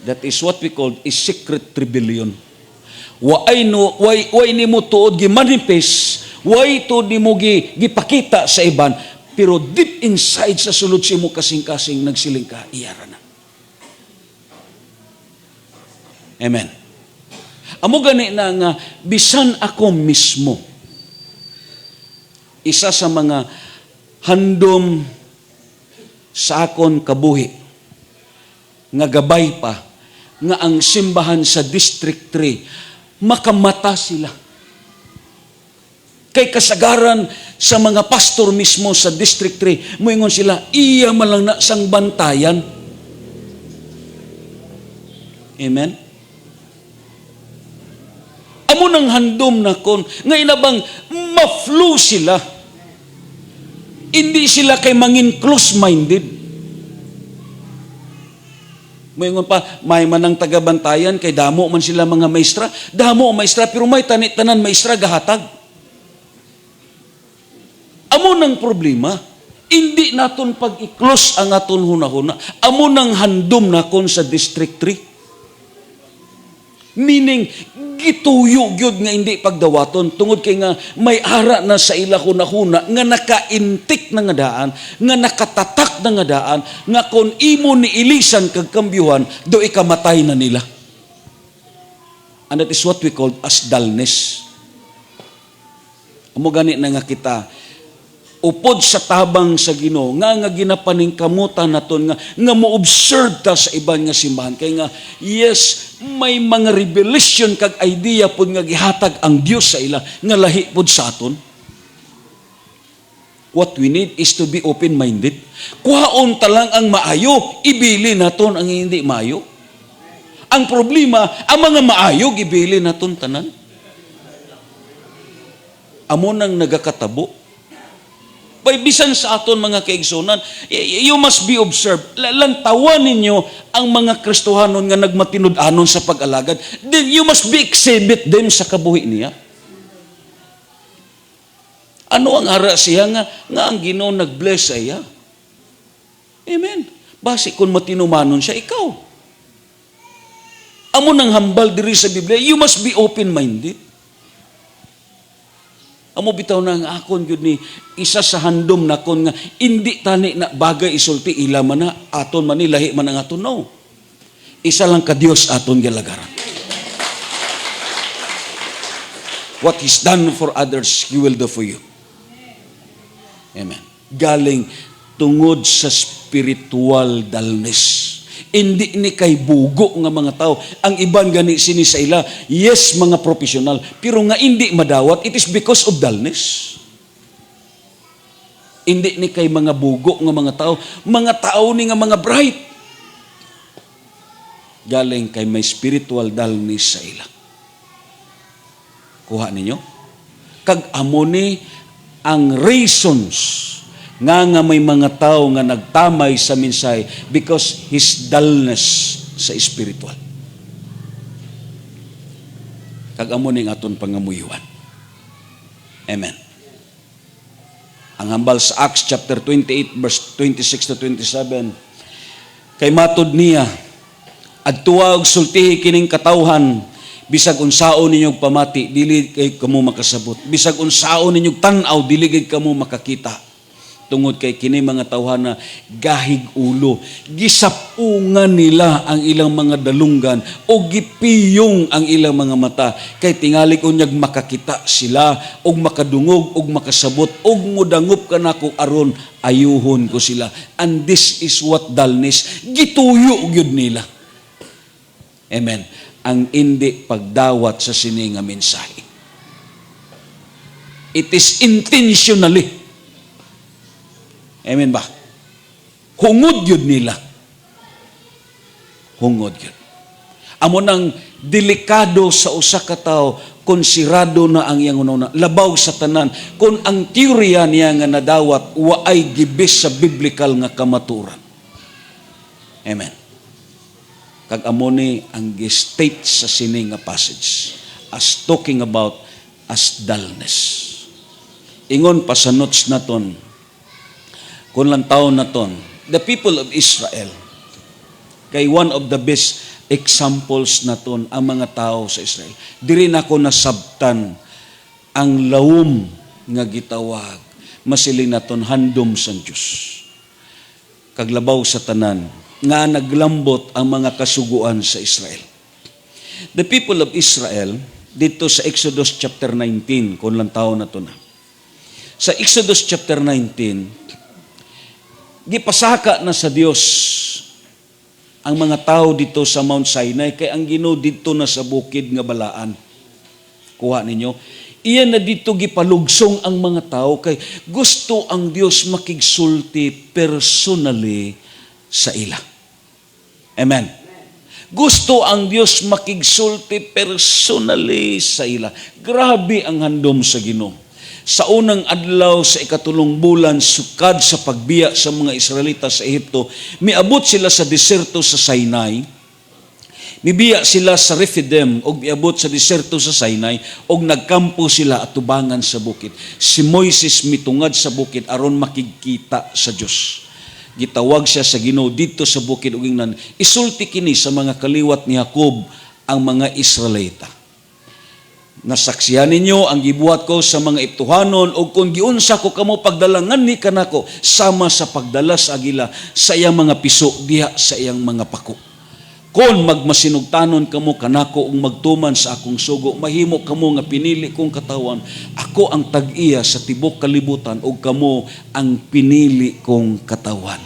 That is what we call a secret rebellion. Why ni mo tuod gi-manifest, why to ni mo gipakita sa iban, pero deep inside sa sulod sa imo kasing-kasing nagsiling ka, iyara na. Amen. Amo gani na nga, bisan ako mismo, isa sa mga handom sa akon kabuhi, nga gabay pa, nga ang simbahan sa District 3, makamata sila. Kay kasagaran sa mga pastor mismo sa District 3, moingon sila, iya malang na sang bantayan. Amen? Amo nang handom na kon, nga inabang ma-flow sila. Hindi sila kay mangin close-minded. Moingon pa, may manang tagabantayan, kay damo man sila mga maestra. Damo maestra, pero may tanan maestra gahatag. Amo nang problema, hindi naton pag-i-close ang aton hunahuna. Amo nang handom na kon sa District 3. Meaning, gituyo gyud nga hindi pagdawaton tungod kay nga may ara na sa ila hunahuna nga nakaintik na nga daan, nga nakatatak na nga daan, nga kon imo ni ilisan kag kambyuhan, do ikamatay na nila. And that is what we call as dullness. Amo gani na nga kita upod sa tabang sa Ginoo nga ginapaning kamutan naton nga mo-observe ta sa iban nga simbahan kay nga yes may mga revelation kag idea pud nga gihatag ang Dios sa ila nga lahi pud sa aton. What we need is to be open-minded. Kuhaon ta lang ang maayo, ibili naton ang hindi maayo. Ang problema, ang mga maayo ibili naton tanan. Amo nang nagakatabo. Ubay bisan sa aton mga kaigsunan, you must be observed. Lantawan ninyo ang mga Kristohanon nga nagmatinud-anon sa pag-alagad. Then you must be exhibit them sa kabuhi niya. Ano ang ara siya nga ang Ginoo nag-bless sa iya? Amen. Basi kung matinumanon siya, ikaw. Amo nang hambal diri sa Biblia, you must be open-minded. Amo bitaw na ang akon gyud ni isa sa handom na kon nga indi tani na bagay isulti ila man na aton man ni lahi man ang aton, no. Isa lang ka Dios aton gilagaran. What He's done for others, He will do for you. Amen. Galing tungod sa spiritual dullness. Hindi ni kay bugo nga mga tao. Ang iban gani sini sa ila, yes, mga professional, pero nga hindi madawat, it is because of dullness. Hindi ni kay mga bugo nga mga tao ni nga mga bright. Galing kay may spiritual dullness sa ila. Kuha ninyo? Kag amo ni ang reasons nga may mga tao nga nagtamay sa minsay because his dullness sa spiritual. Kag amo ning aton pangamuyuan. Amen. Ang hambal sa Acts chapter 28 verse 26 to 27, kay matod niya, adtuwa og sultihi kining katawhan, bisag unsaon ninyong pamati, dili kay kamo makasabot. Bisag unsaon ninyong tan-aw, dili kay kamo makakita. Tungod kay kini mga tawhana gahig ulo, gisapungan nila ang ilang mga dalunggan o gipiyong ang ilang mga mata kay tingali unyag makakita sila og makadungog og makasabot og mudangop kanako aron ayuhon ko sila. And this is what dullness gituyo gyud nila. Amen. Ang hindi pagdawat sa sini nga mensahe. It is intentionally. Amen ba? Hungod yun nila. Hungod yun. Amo nang delikado sa usa ka tawo, konsirado na ang iyang una, labaw sa tanan, kung ang teorya niya nga nadawat, waay gibis sa biblical nga kamaturan. Amen. Kag amo ni ang state sa sini nga passage as talking about as dullness. Ingon pa sa notes naton, kung lang taon na ton, the people of Israel, kay one of the best examples na ton, ang mga tao sa Israel. Diri na ko nasabtan ang lawom nga gitawag, masiling na ton handom sa Diyos. Kaglabaw sa tanan, nga naglambot ang mga kasuguan sa Israel. The people of Israel, dito sa Exodus chapter 19, kung lang taon na ton na. Sa Exodus chapter 19, gipasaka na sa Dios ang mga tao dito sa Mount Sinai kay ang Ginoo dito na sa bukid nga balaan. Kuha ninyo. Iyan na dito gipalugsong ang mga tao kay gusto ang Dios makigsulti personally sa ila. Amen. Gusto ang Dios makigsulti personally sa ila. Grabe ang handom sa Ginoo. Sa unang adlaw sa ikatulong bulan, sukad sa pagbiya sa mga Israelita sa Ehipto, miabot sila sa deserto sa Sinai, mibiya sila sa Rephidim, o miabot sa deserto sa Sinai, o nagkampo sila at tubangan sa bukid. Si Moises mitungad sa bukid aron makikita sa Dios. Gitawag siya sa Ginoo dito sa bukid ug ingnan, isulti kini sa mga kaliwat ni Jacob ang mga Israelita. Nasaksihan ninyo ang gibuhat ko sa mga Eptuhanon o kung giunsa ko kamo pagdalangan ni kanako sama sa pagdala sa agila sa iyang mga piso diha sa iyang mga pako. Kung magmasinugtanon kamo kanako ug magtuman sa akong sugo, mahimo kamo nga pinili kong katawan, ako ang tag-iya sa tibok kalibutan ug kamo ang pinili kong katawan.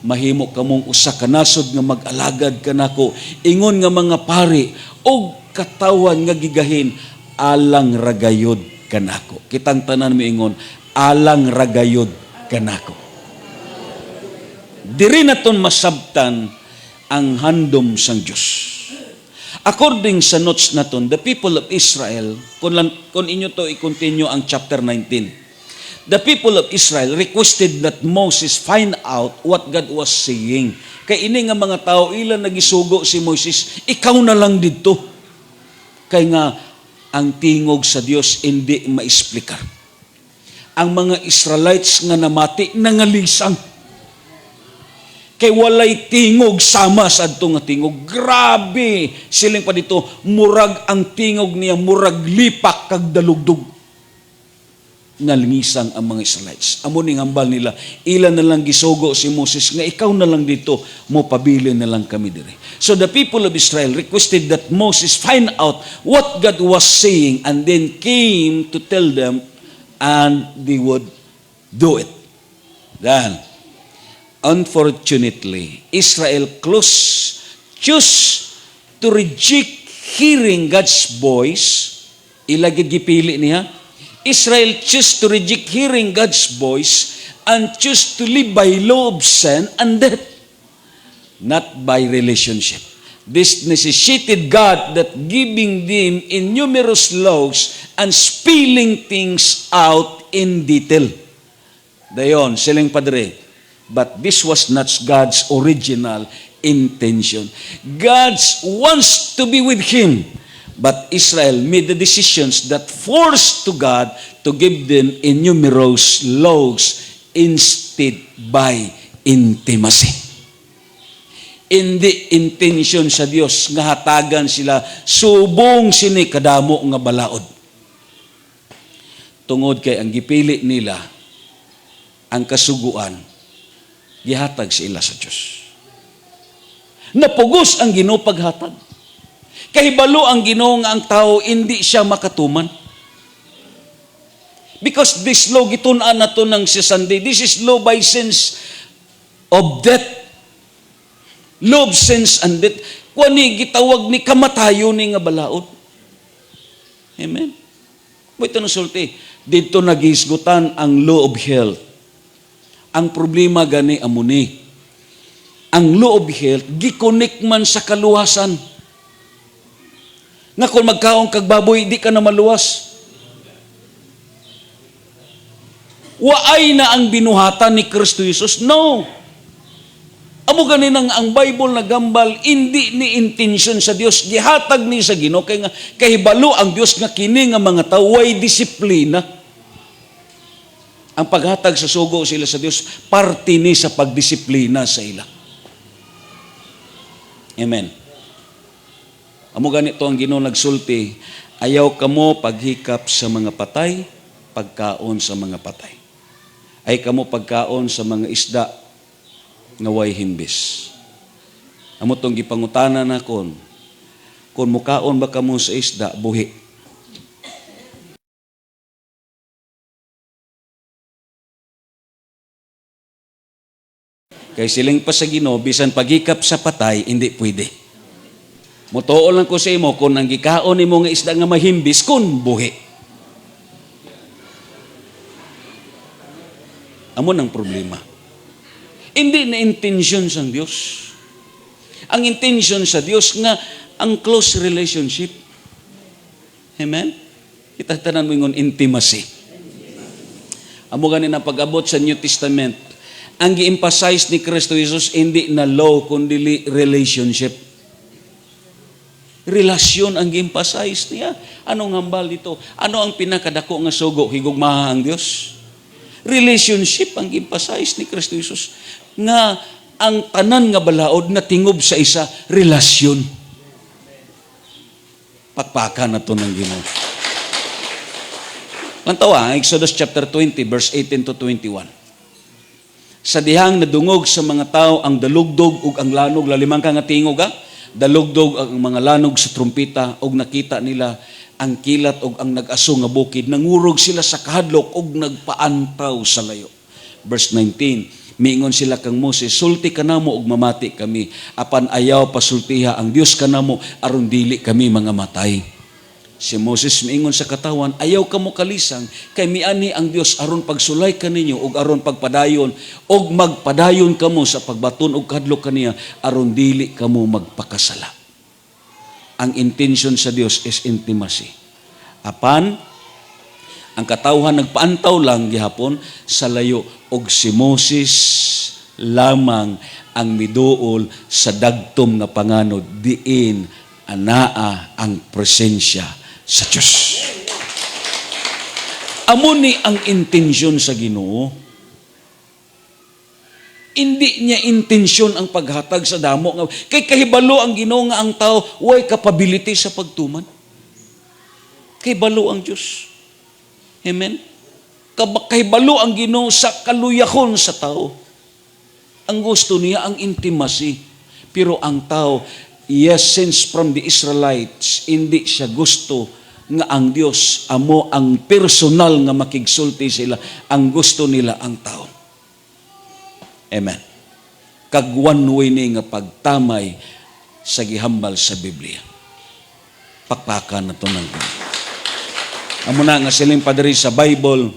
Mahimo kamong usa ka nasod nga mag-alagad kanako, ingon nga mga pari og katawan nga gigahin, alang ragayod kanako. Kitang tanan miingon, alang ragayod kanako. Diri naton masabtan ang handom sang Dios. According sa notes naton, the people of Israel, kung inyo to i-continue ang chapter 19, the people of Israel requested that Moses find out what God was saying. Kay ini nga mga tao, ilan nagisugo si Moses, ikaw na lang dito. Kay nga, ang tingog sa Dios hindi maisplika. Ang mga Israelites nga namati, nangalisang. Kay walay tingog sama sa adto nga tingog. Grabe! Siling pa dito, murag ang tingog niya, murag lipak kag dalugdog. Nalingisang ang mga Israelites. Amo ning hambal nila, ilan na lang gisugo si Moses nga ikaw na lang dito, mo pabili na lang kami dire. So the people of Israel requested that Moses find out what God was saying and then came to tell them and they would do it. Then, unfortunately, Israel choose to reject hearing God's voice. Ilagid gipili niya. Israel choose to reject hearing God's voice and choose to live by law of sin and death, not by relationship. This necessitated God that giving them in numerous laws and spelling things out in detail. Dayon, siling padre. But this was not God's original intention. God wants to be with him. But Israel made the decisions that forced to God to give them innumerous laws instead by intimacy. Hindi intention sa Dios nga hatagan sila subong sini kadamo nga balaod. Tungod kay ang gipili nila ang kasuguan gihatag sa ila sa Dios. Napugos ang Ginoo paghatag. Kahibalo ang Ginoo nga ang tao hindi siya makatuman. Because this law gitun-an nato ng si Sunday, this is law by sense of death. Law of sense and death. Kuani gitawag ni kamatayon ni nga balaod. Amen. Ito na sulti. Dito nagisgutan ang law of health. Ang problema gani amuni. Ang law of health gikonek man sa kaluwasan. Nga kung magkaong kagbaboy, di ka na maluwas. Waay na ang binuhatan ni Kristo Jesus? No. Amo ganin ang Bible na gambal, hindi ni intention sa Dios. Gihatag ni sa Ginoo kay nga kahibalo ang Dios nga kini nga mga tao way disiplina. Ang paghatag sa sugo sila sa Dios, parte ni sa pagdisiplina sa ila. Amen. Amo ganito ang Ginoo nagsulti, ayaw kamo paghikap sa mga patay, pagkaon sa mga patay. Ay kamo pagkaon sa mga isda nga way himbis. Amo tong gipangutana na kung mukaon ba kamo sa isda, buhi. Kay siling pa sa Ginoo, bisan paghikap sa patay, hindi pwede. Mutuo lang ko sa imo, kung ang gikaon ni mo nga isda nga mahimbis, kun buhi. Amo ng problema. Hindi na intention sa Diyos. Ang intention sa Diyos nga, ang close relationship. Amen? Itatanan mo yung intimacy. Amo ganin ang pag-abot sa New Testament, ang gi-emphasize ni Kristo Jesus, hindi na law, kundi relationship. Relasyon ang gi-emphasize niya. Anong hambal dito? Ano ang pinakadako nga sugo? Higugmaha ang Dios. Relationship ang gi-emphasize ni Kristo Jesus. Nga ang tanan nga balaod na tingob sa isa, relasyon. Pakpakan na to ng Ginoo. Lantawa, Exodus chapter 20, verse 18 to 21. Sa dihang nadungog sa mga tao ang dalugdog ug ang lanog, lalimang ka nga tingog ha? Dalugdog ang mga lanog sa trumpita og nakita nila ang kilat og ang nag-aso nga bukid, nangurog sila sa kahadlok og nagpaantaw sa layo. Verse 19, miingon sila kang Moses, sulti kanamo og mamati kami, apan ayaw pasultiha ang Dios kanamo aron dili kami mga matay. Si Moses miingon sa katawan, ayaw kamo kalisang kay miani ang Dios aron pagsulay kaninyo og aron pagpadayon og magpadayon kamo sa pagbaton og kadlok kaniya aron dili kamo magpakasala. Ang intention sa Dios is intimacy. Apan Ang katawhan nagpaantaw lang gihapon sa layo, og si Moses lamang ang miduol sa dagtom nga panganod, diin anaa ang presensya sa Diyos. Amo ni ang intensyon sa Ginoo. Hindi niya intensyon ang paghatag sa damo nga kay kahibalo ang Ginoo nga ang tao way capability sa pagtuman. Kahibalo ang Dios. Amen. Kahibalo ang Ginoo sa kaluyahon sa tao. Ang gusto niya ang intimacy. Pero ang tao, yes, since from the Israelites, hindi siya gusto nga ang Dios amo ang personal nga makigsulti sila. Ang gusto nila ang tao. Amen. Kag one way ni nga pagtamay sa gihambal sa Biblia. Pakpakan na ito ng amo na nga siling padari sa Bible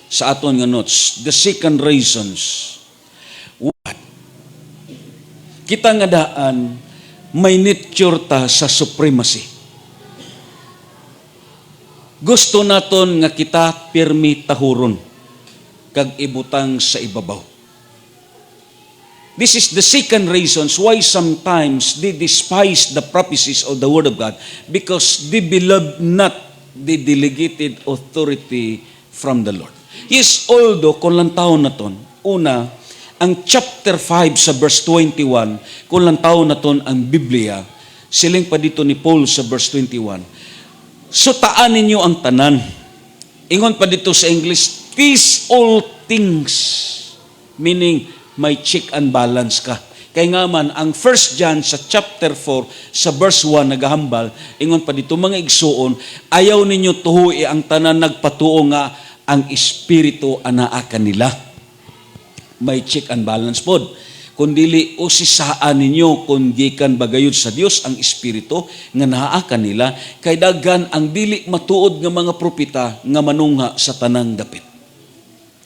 sa aton nga notes. The second reasons. What? Kita nga daan may nature ta sa supremacy. Gusto naton nga kita pirmi tahuron kag ibutang sa ibabaw. This is the second reasons why sometimes they despise the prophecies of the Word of God because they believe not the delegated authority from the Lord. Yes, although kung lang taon na ton, una, ang chapter 5 sa verse 21, kung lang taon na ton ang Biblia, siling pa dito ni Paul sa verse 21, sutaan ninyo ang tanan. Ingon pa dito sa English, these all things, meaning may check and balance ka. Kaya nga man, ang 1 John sa chapter 4, sa verse 1, nagahambal, ingon pa dito, mga igsuon, ayaw ninyo tuhui ang tanan nagpatuo nga ang Espiritu anaa kanila. May check and balance pod. Kung dili usisaan ninyo kung gikan bagayod sa Dios ang Espiritu nga naa kanila, kay daghan ang dili matuod nga mga propeta nga manungha sa tanang dapit.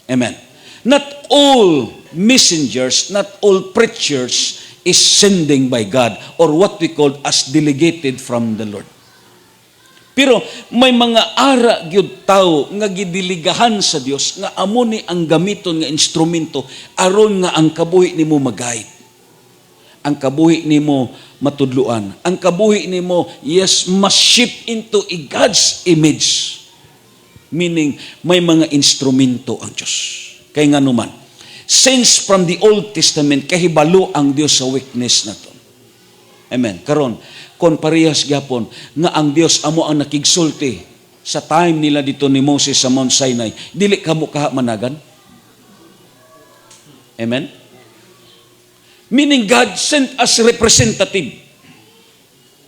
Amen. Not all messengers, not all preachers is sending by God or what we call as delegated from the Lord. Pero may mga ara gyud tao nga gidiligahan sa Dios nga amo ni ang gamiton nga instrumento aron nga ang kabuhi nimo mag-guide. Ang kabuhi nimo matudluan. Ang kabuhi nimo shape into a God's image. Meaning may mga instrumento ang Dios. Kay nga naman, since from the Old Testament, kahibalo ang Dios sa weakness na to. Amen. Karon, kon parehas gyapon nga ang Dios amo ang nakigsulti sa time nila dito ni Moses sa Mount Sinai, dili kamo kaha managan. Amen. Meaning God sent as representative,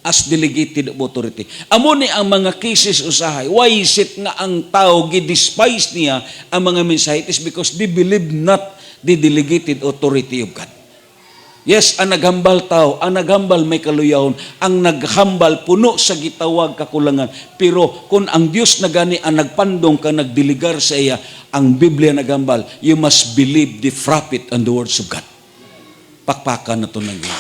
as delegated authority. Amo ni ang mga cases usahay. Why is it nga ang tao gidespise niya ang mga mensahe? It is because they believe not the delegated authority of God. Yes, ang naghambal tao, ang naghambal may kaluyahon, ang naghambal puno sa gitawag kakulangan. Pero kung ang Dios na gani ang nagpandong ka, nagdiligar sa iya, ang Biblia naghambal, you must believe the prophet and the words of God. Pakpakan na ito ng iyo.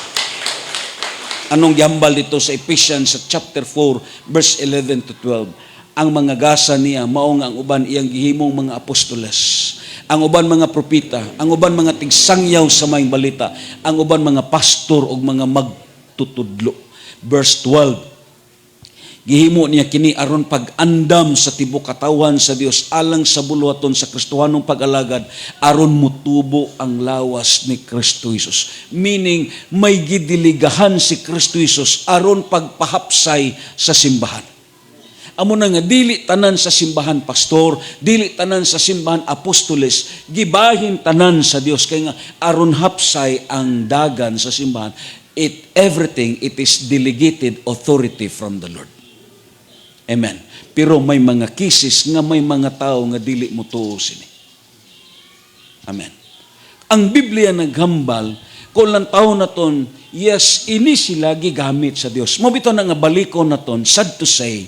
Anong gihambal dito sa Ephesians sa chapter 4, verse 11 to 12. Ang mga gasa niya, maong ang uban iyang gihimong mga apostoles. Ang uban mga propita, ang uban mga tigsangyaw sa maayong balita, ang uban mga pastor o mga magtutudlo. Verse 12. Gihimo niya kini aron pag-andam sa tibok katawan sa Dios alang sa buluhaton sa Kristohanong pag-alagad aron mutubo ang lawas ni Kristo Jesus. Meaning may gidiligahan si Kristo Jesus aron pagpahapsay sa simbahan. Amo na nga dili tanan sa simbahan pastor, dili tanan sa simbahan apostoles, gibahin tanan sa Dios kay nga aron hapsay ang dagan sa simbahan. Everything it is delegated authority from the Lord. Amen. Pero may mga cases nga may mga tao nga dili mo tuo sini. Amen. Ang Biblia naghambal kung lang tao na ton, yes, ini sila gigamit sa Dios. Mabito na nga baliko na ton, sad to say,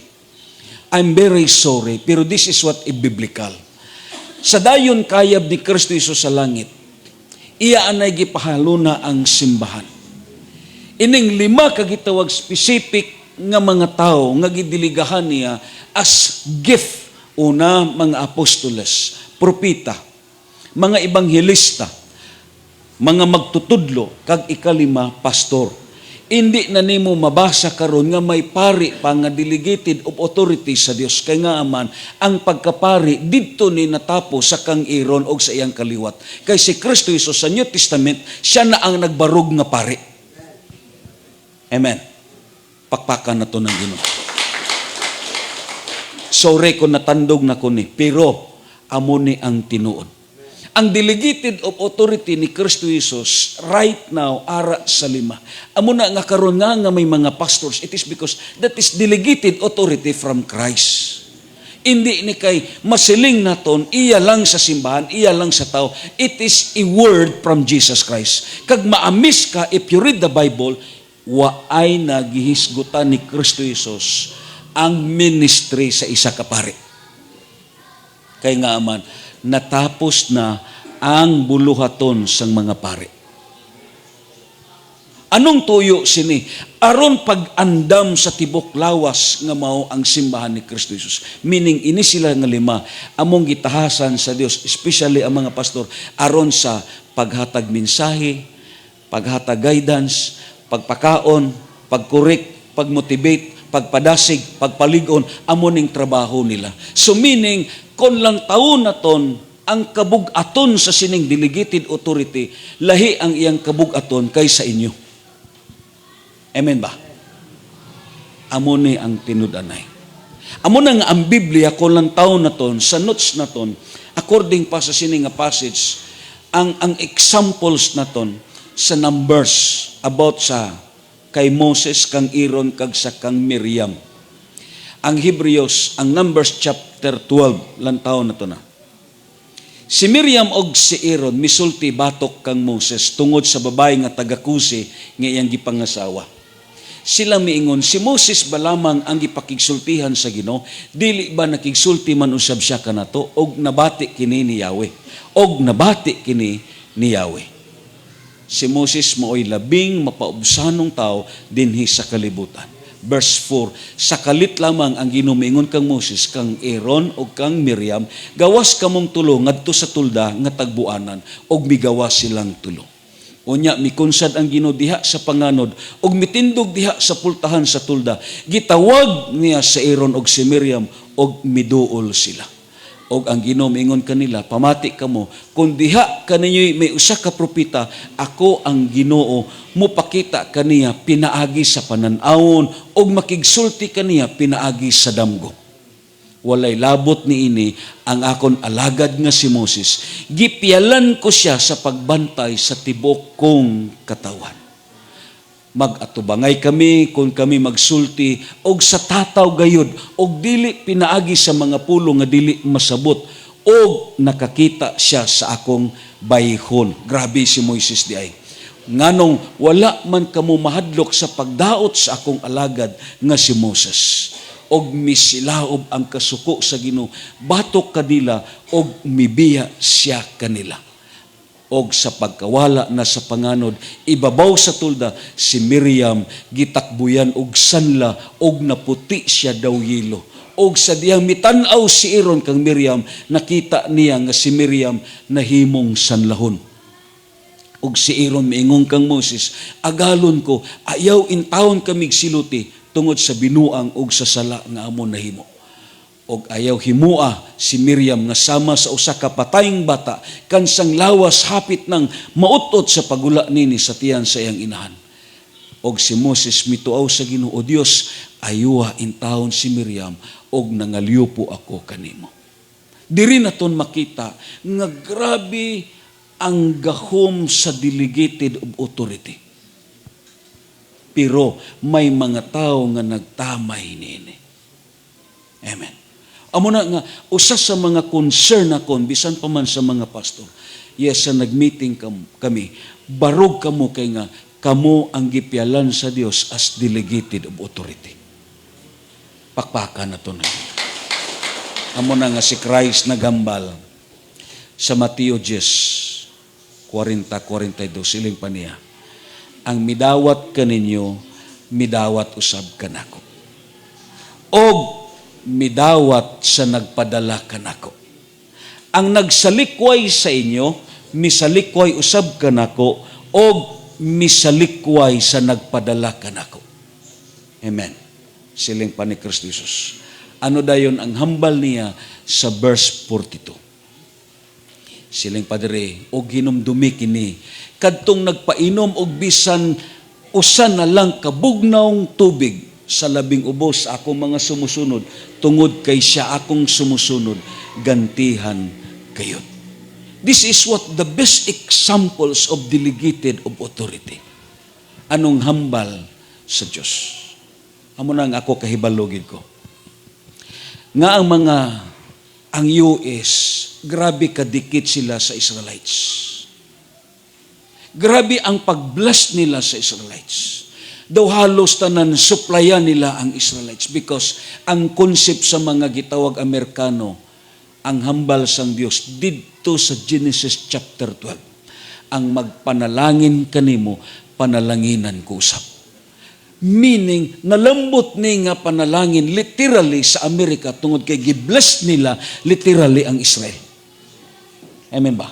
I'm very sorry, pero this is what is biblical. Sa dayon kayab ni Kristo Jesus sa langit, iya anay gipahaluna ang simbahan. Ining 5 kagitawag specific nga mga tao nga gidiligahan niya as gift Una, mga apostoles, propita, mga ebanghelista, mga magtutudlo, kag ikalima, pastor. Hindi na nimo mabasa karon nga may pari pa nga delegated of authority sa Dios. Kay nga aman, ang pagkapari didto ni natapo sa kang iron o sa iyang kaliwat. Kay si Kristo Jesus sa New Testament, siya na ang nagbarog nga pari. Amen. Pakpakan na to ng Ginoo. Sorry kung natandog na ko ni, pero amo ni ang tinuod. Ang delegated of authority ni Kristo Jesus right now ara sa lima. Amo na nga karon nga may mga pastors, it is because that is delegated authority from Christ. Hindi ni kay masiling naton iya lang sa simbahan, iya lang sa tao. It is a word from Jesus Christ. Kag maamis ka if you read the Bible, waay nagihisgutan ni Kristo Jesus ang ministry sa isa ka pari. Kay nga aman, natapos na ang buluhaton sang mga pari. Anong tuyo sini? Aron pag-andam sa tibok lawas nga mao ang simbahan ni Kristo Jesus. Meaning, ini sila nga lima, among gitahasan sa Dios, especially ang mga pastor, aron sa paghatag mensahe, paghatag guidance, pagpakaon, pagkorek, pagmotivate, pagpadasig, pagpaligon, amo ning trabaho nila. So meaning, kung lang taon na ton, ang kabug-aton sa sining delegated authority, lahi ang iyang kabug-aton kaysa inyo. Amen ba? Amo ni ang tinud-anay. Amo na nga ang Biblia, kung lang taon na ton, sa notes na ton, according pa sa sining nga passage, ang examples na ton sa Numbers about sa kay Moses, kang Aaron, kag sa kang Miriam. Ang Hebrews, ang Numbers chapter 12, lantaw na to na. Si Miriam og si Aaron misulti batok kang Moses tungod sa babae nga taga-Kusi nga iyang gipangasawa. Sila miingon, si Moses ba lamang ang gipakigsultihan sa Ginoo? Dili ba nakigsulti man usab siya kanato og nabati kini ni Yahweh? Og nabati kini ni Yahweh. Si Moses maoy labing mapaubsanong tao dinhi sa kalibutan. Verse 4, sakalit lamang ang ginumingon kang Moses, kang Aaron o kang Miriam, gawas kamong tulo ngadto sa tulda nga tagbuanan og migawas silang tulo. Unya mikunsad ang Ginoo diha sa panganod og mitindog diha sa pultahan sa tulda. Gitawag niya sa Aaron og si Miriam og miduol sila. Og ang Ginoo miingon kanila, pamati kamo, kung diha kaninyo'y may usa ka propeta, ako ang Ginoo, mupakita kaniya pinaagi sa pananawon, og makigsulti kaniya pinaagi sa damgo. Walay labot niini ang akon alagad nga si Moses. Gipialan ko siya sa pagbantay sa tibok kong katawan. Mag-atubangay kami kung kami magsulti og sa tataw gayud og dili pinaagi sa mga pulo nga dili masabot og nakakita siya sa akong bayhon. Grabe si Moises di ay. Nganong wala man kamo mahadlok sa pagdaot sa akong alagad nga si Moses. Og misilaob ang kasuko sa Ginoo, batok kanila og mibiya siya kanila. Og sa pagkawala na sa panganod, ibabaw sa tulda si Miriam, gitakbuyan og sanla, og naputi siya daw yelo. Og sa diyang mitanaw si Aaron kang Miriam, nakita niya nga si Miriam nahimong sanlahon. Og si Aaron miingon kang Moses, agalon ko, ayaw intawon kamig siluti, tungod sa binuang og sa sala nga amon nahimo. Og ayaw himua si Miriam nga sama sa usa ka patayng bata kansang lawas hapit nang mautot sa pagula nini sa tiyan sa iyang inahan. Og si Moses mituaw sa Ginoo, O Dios, ayuha intawon si Miriam og nangalyo po ako kanimo. Diri naton makita nga grabe ang gahom sa delegated of authority. Pero may mga tao nga nagtamay nini. Amen. Amo na nga, usa sa mga concern akon, bisan pa man sa mga pastor, yes, sa nagmeeting kami, barog kamo kay nga, kamo ang gipialan sa Dios as delegated of authority. Pakpakan na to na. Amo na nga si Christ nagambal sa Mateo 10, 40-42, siling pa niya, ang midawat kaninyo, midawat usab kanako. Og midawat sa nagpadala kanako. Ang nagsalikway sa inyo, misalikway usab kanako, o misalikway sa nagpadala kanako. Amen. Siling pa ni Kristo Jesus. Ano dayon ang hambal niya sa verse 42? Siling padre, o ginumdumi kini, kadtong nagpainom og bisan usan na lang kabugnaong tubig sa labing ubos akong mga sumusunod, tungod kay siya akong sumusunod, gantihan kayo. This is what the best examples of delegated of authority. Anong hambal sa Diyos? Amo nang ako kahibalogid ko. Nga ang US, grabe kadikit sila sa Israelites. Grabe ang pag-bless nila sa Israelites. Daw halos tanan suplayan nila ang Israelites because ang concept sa mga gitawag Amerikano, ang hambal sang Dios didto sa Genesis chapter 12. Ang magpanalangin kanimo, panalanginan ko usab. Meaning, nalambot ni nga panalangin literally sa Amerika tungod kay gibless nila literally ang Israel. Amen ba?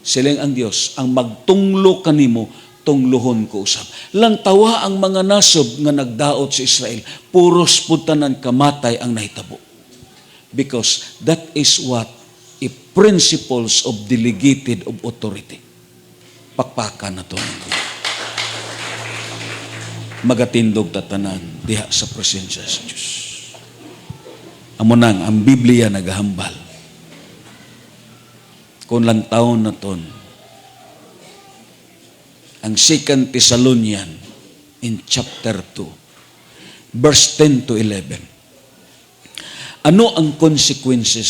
Siling ang Dios, ang magtunglo kanimo, tunglohon ko usab. Lantawa ang mga nasod nga nagdaot sa Israel, puros putanan kamatay ang nahitabo. Because that is what a principles of delegated of authority. Pakpakan na to. Magatindog tatanan diha sa presensya sa Diyos. Amo nang ang Biblia nagahambal. Kung lang taon na ton, ang 2 Thessalonian in chapter 2, verse 10 to 11. Ano ang consequences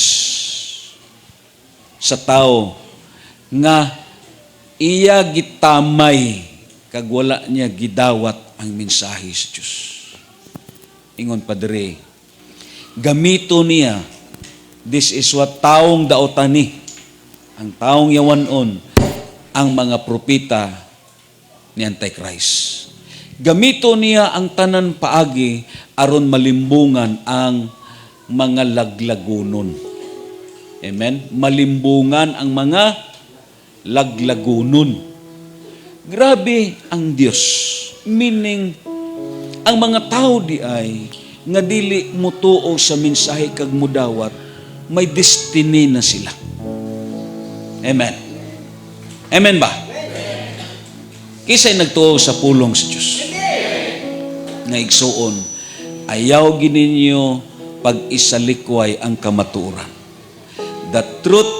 sa tao nga iya gitamay kag wala niya gidawat ang mensahe sa Diyos? Ingon padre, gamito niya, this is what taong daotani, ang taong yawanon, ang mga propeta ni Antichrist. Gamito niya ang tanan paagi aron malimbungan ang mga laglagunon. Amen? Malimbungan ang mga laglagunon. Grabe ang Diyos. Meaning, ang mga tao di ay nga dili mutuo sa mensahe kag mudawat, may destiny na sila. Amen. Amen ba? Kisay nagtuo sa pulong sa Diyos. Nga igsuon, ayaw gininyo pag-isalikway ang kamatuoran. The truth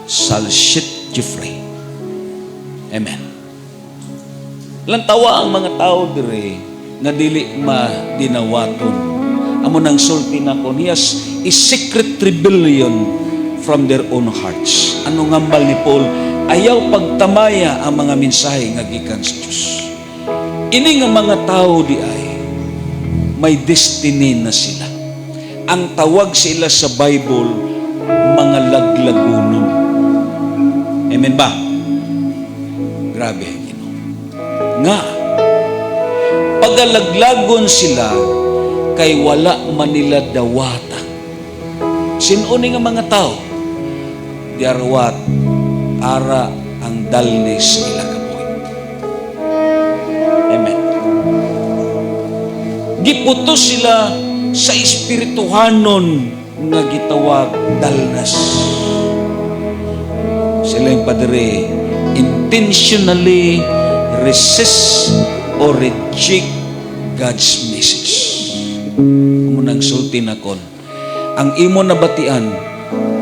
shall set you free. Amen. Lantawa ang mga tao dire nga dili madinawaton. Amo nang sulti nako, he has a secret rebellion from their own hearts. Ano ngambal ni Paul? Ayaw pagtamaya ang mga mensahe nga gikan sa Dios. Ini nga mga tao di ay may destiny na sila. Ang tawag sila sa Bible, mga laglagunon. Amen ba? Grabe. Nga, pagalaglagon sila kay wala man nila dawata. Sinuni nga mga tao, they are what? Ara ang dalnes nila kabuhi. Amen. Giputos sila sa espirituhanon nga gitawag dalnas. Sila yung padre, intentionally resist or reject God's message. Munang sulti na kon, ang imo nabatian,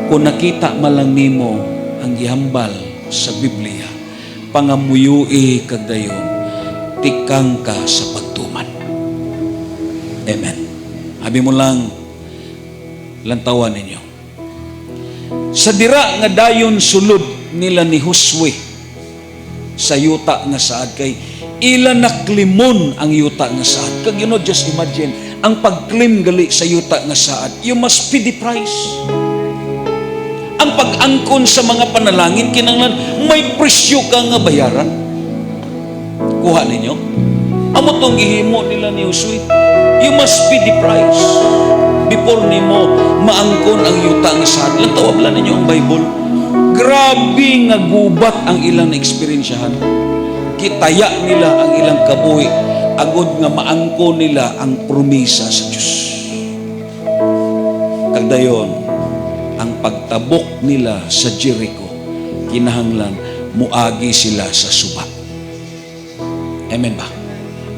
kung nakita malang nimo ang gihambal sa Biblia, pangamuyui kag dayon, tikang ka sa pagtuman. Amen. Habi mo lang, lantawan ninyo. Sa dira nga dayon sulod nila ni Josue, sa yuta nga saad kay ila naklimon ang yuta nga saad. Kag just imagine ang pagklim gali sa yuta nga saad, you must pay the price. Ang pag-angkon sa mga panalangin kinahanglan may presyo ka nga bayaran. Kuha ninyo? Amo tong gihimo nila ni Josue. You must pay the price. before nimo maangkon ang yuta nga sad. Lang tawablan ninyo ang Bible. Grabe nga gubat ang ilang na-experiensyahan. Kitaya nila ang ilang kabuhi agod nga maangkon nila ang promesa sa Dios. Kagdayon, ang pagtabok nila sa Jericho, kinahanglan muagi sila sa suba. Amen ba?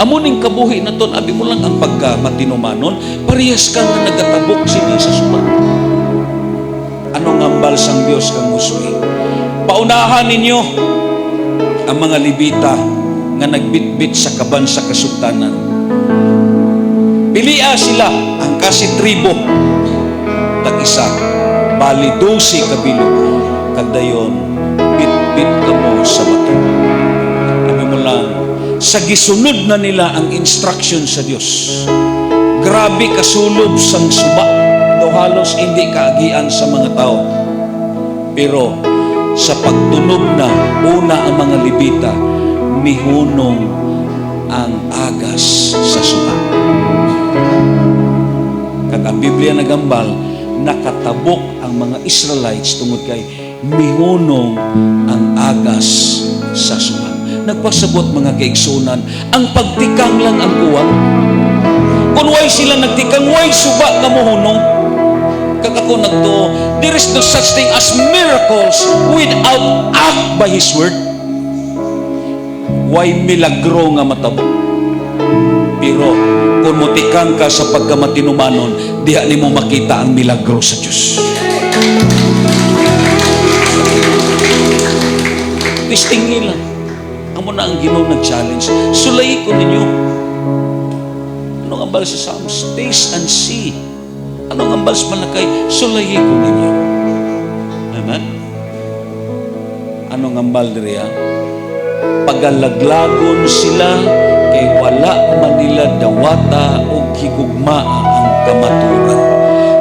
Amuning kabuhi na ton, abi mo lang ang pagkamatinumanon, parehas ka nga nagatabok sini sa suba. Anong ambal sang Dios kang musuhi? Paunahan ninyo ang mga Levita nga nagbitbit sa kaban sa kasugtanan. Pilia sila ang kasi tribo tag-isa, bali 12 kabilo, kagdayon bit-bit kamo sa bato. Sabi mo lang, sa gisunod na nila ang instruction sa Dios, grabe kasulob sang suba, daw halos hindi kaagian sa mga tao. Pero sa pagtunog na una ang mga Levita, mihunong ang agas sa suba. Kag ang Biblia nagambal, nakatabok ang mga Israelites tungod kay mihunong ang agas sa suba. Nagpasabot mga kaigsunan, ang pagtikang lang ang kuwang. Kung way sila nagtikang, way suba nga mohunong. Kakako nagto, there is no such thing as miracles without act by His word. Way milagro nga matabok. Pero kung mutikang ka sa pagkamatinumanon, diha nimo makita ang milagro sa Diyos. Testing lang. Amo na ang Ginoo nag-challenge. Sulay ko ninyo. Anong ambal sa Psalms? Taste and see. Anong ambal sa Malakay? Sulay ko ninyo. Amen? Anong ambal diriya? Pagalaglagon sila kay wala man nila dawata o higugmaa ang kamaturan.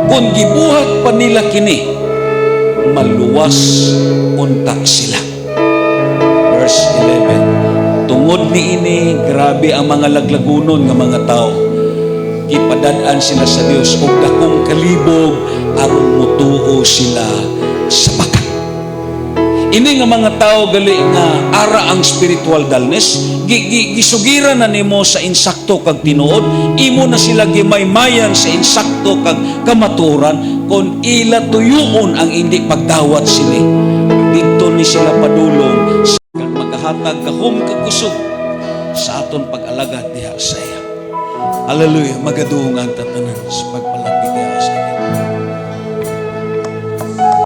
Kung gibuhat pa nila kini, maluwas unta sila. Verse 11, tungod ni ini, grabe ang mga laglagunon nga mga tao. Gipadad-an sila sa Dios ug dakong kalibog aron mutuo sila sa bakat. Ini nga mga tao gali nga ara ang spiritual dullness, gisugiran na nimo sa insakto kag tinuod, imo na sila gimaymayan sa insakto kag kamaturan, kon ila tuyoon ang hindi pagdawat sila. Dito ni sila padulong sa kang maghatag kahom kag kusog sa aton pag-alagad diha sa iya. Hallelujah, magaduong ang tatanan sa pagpalapit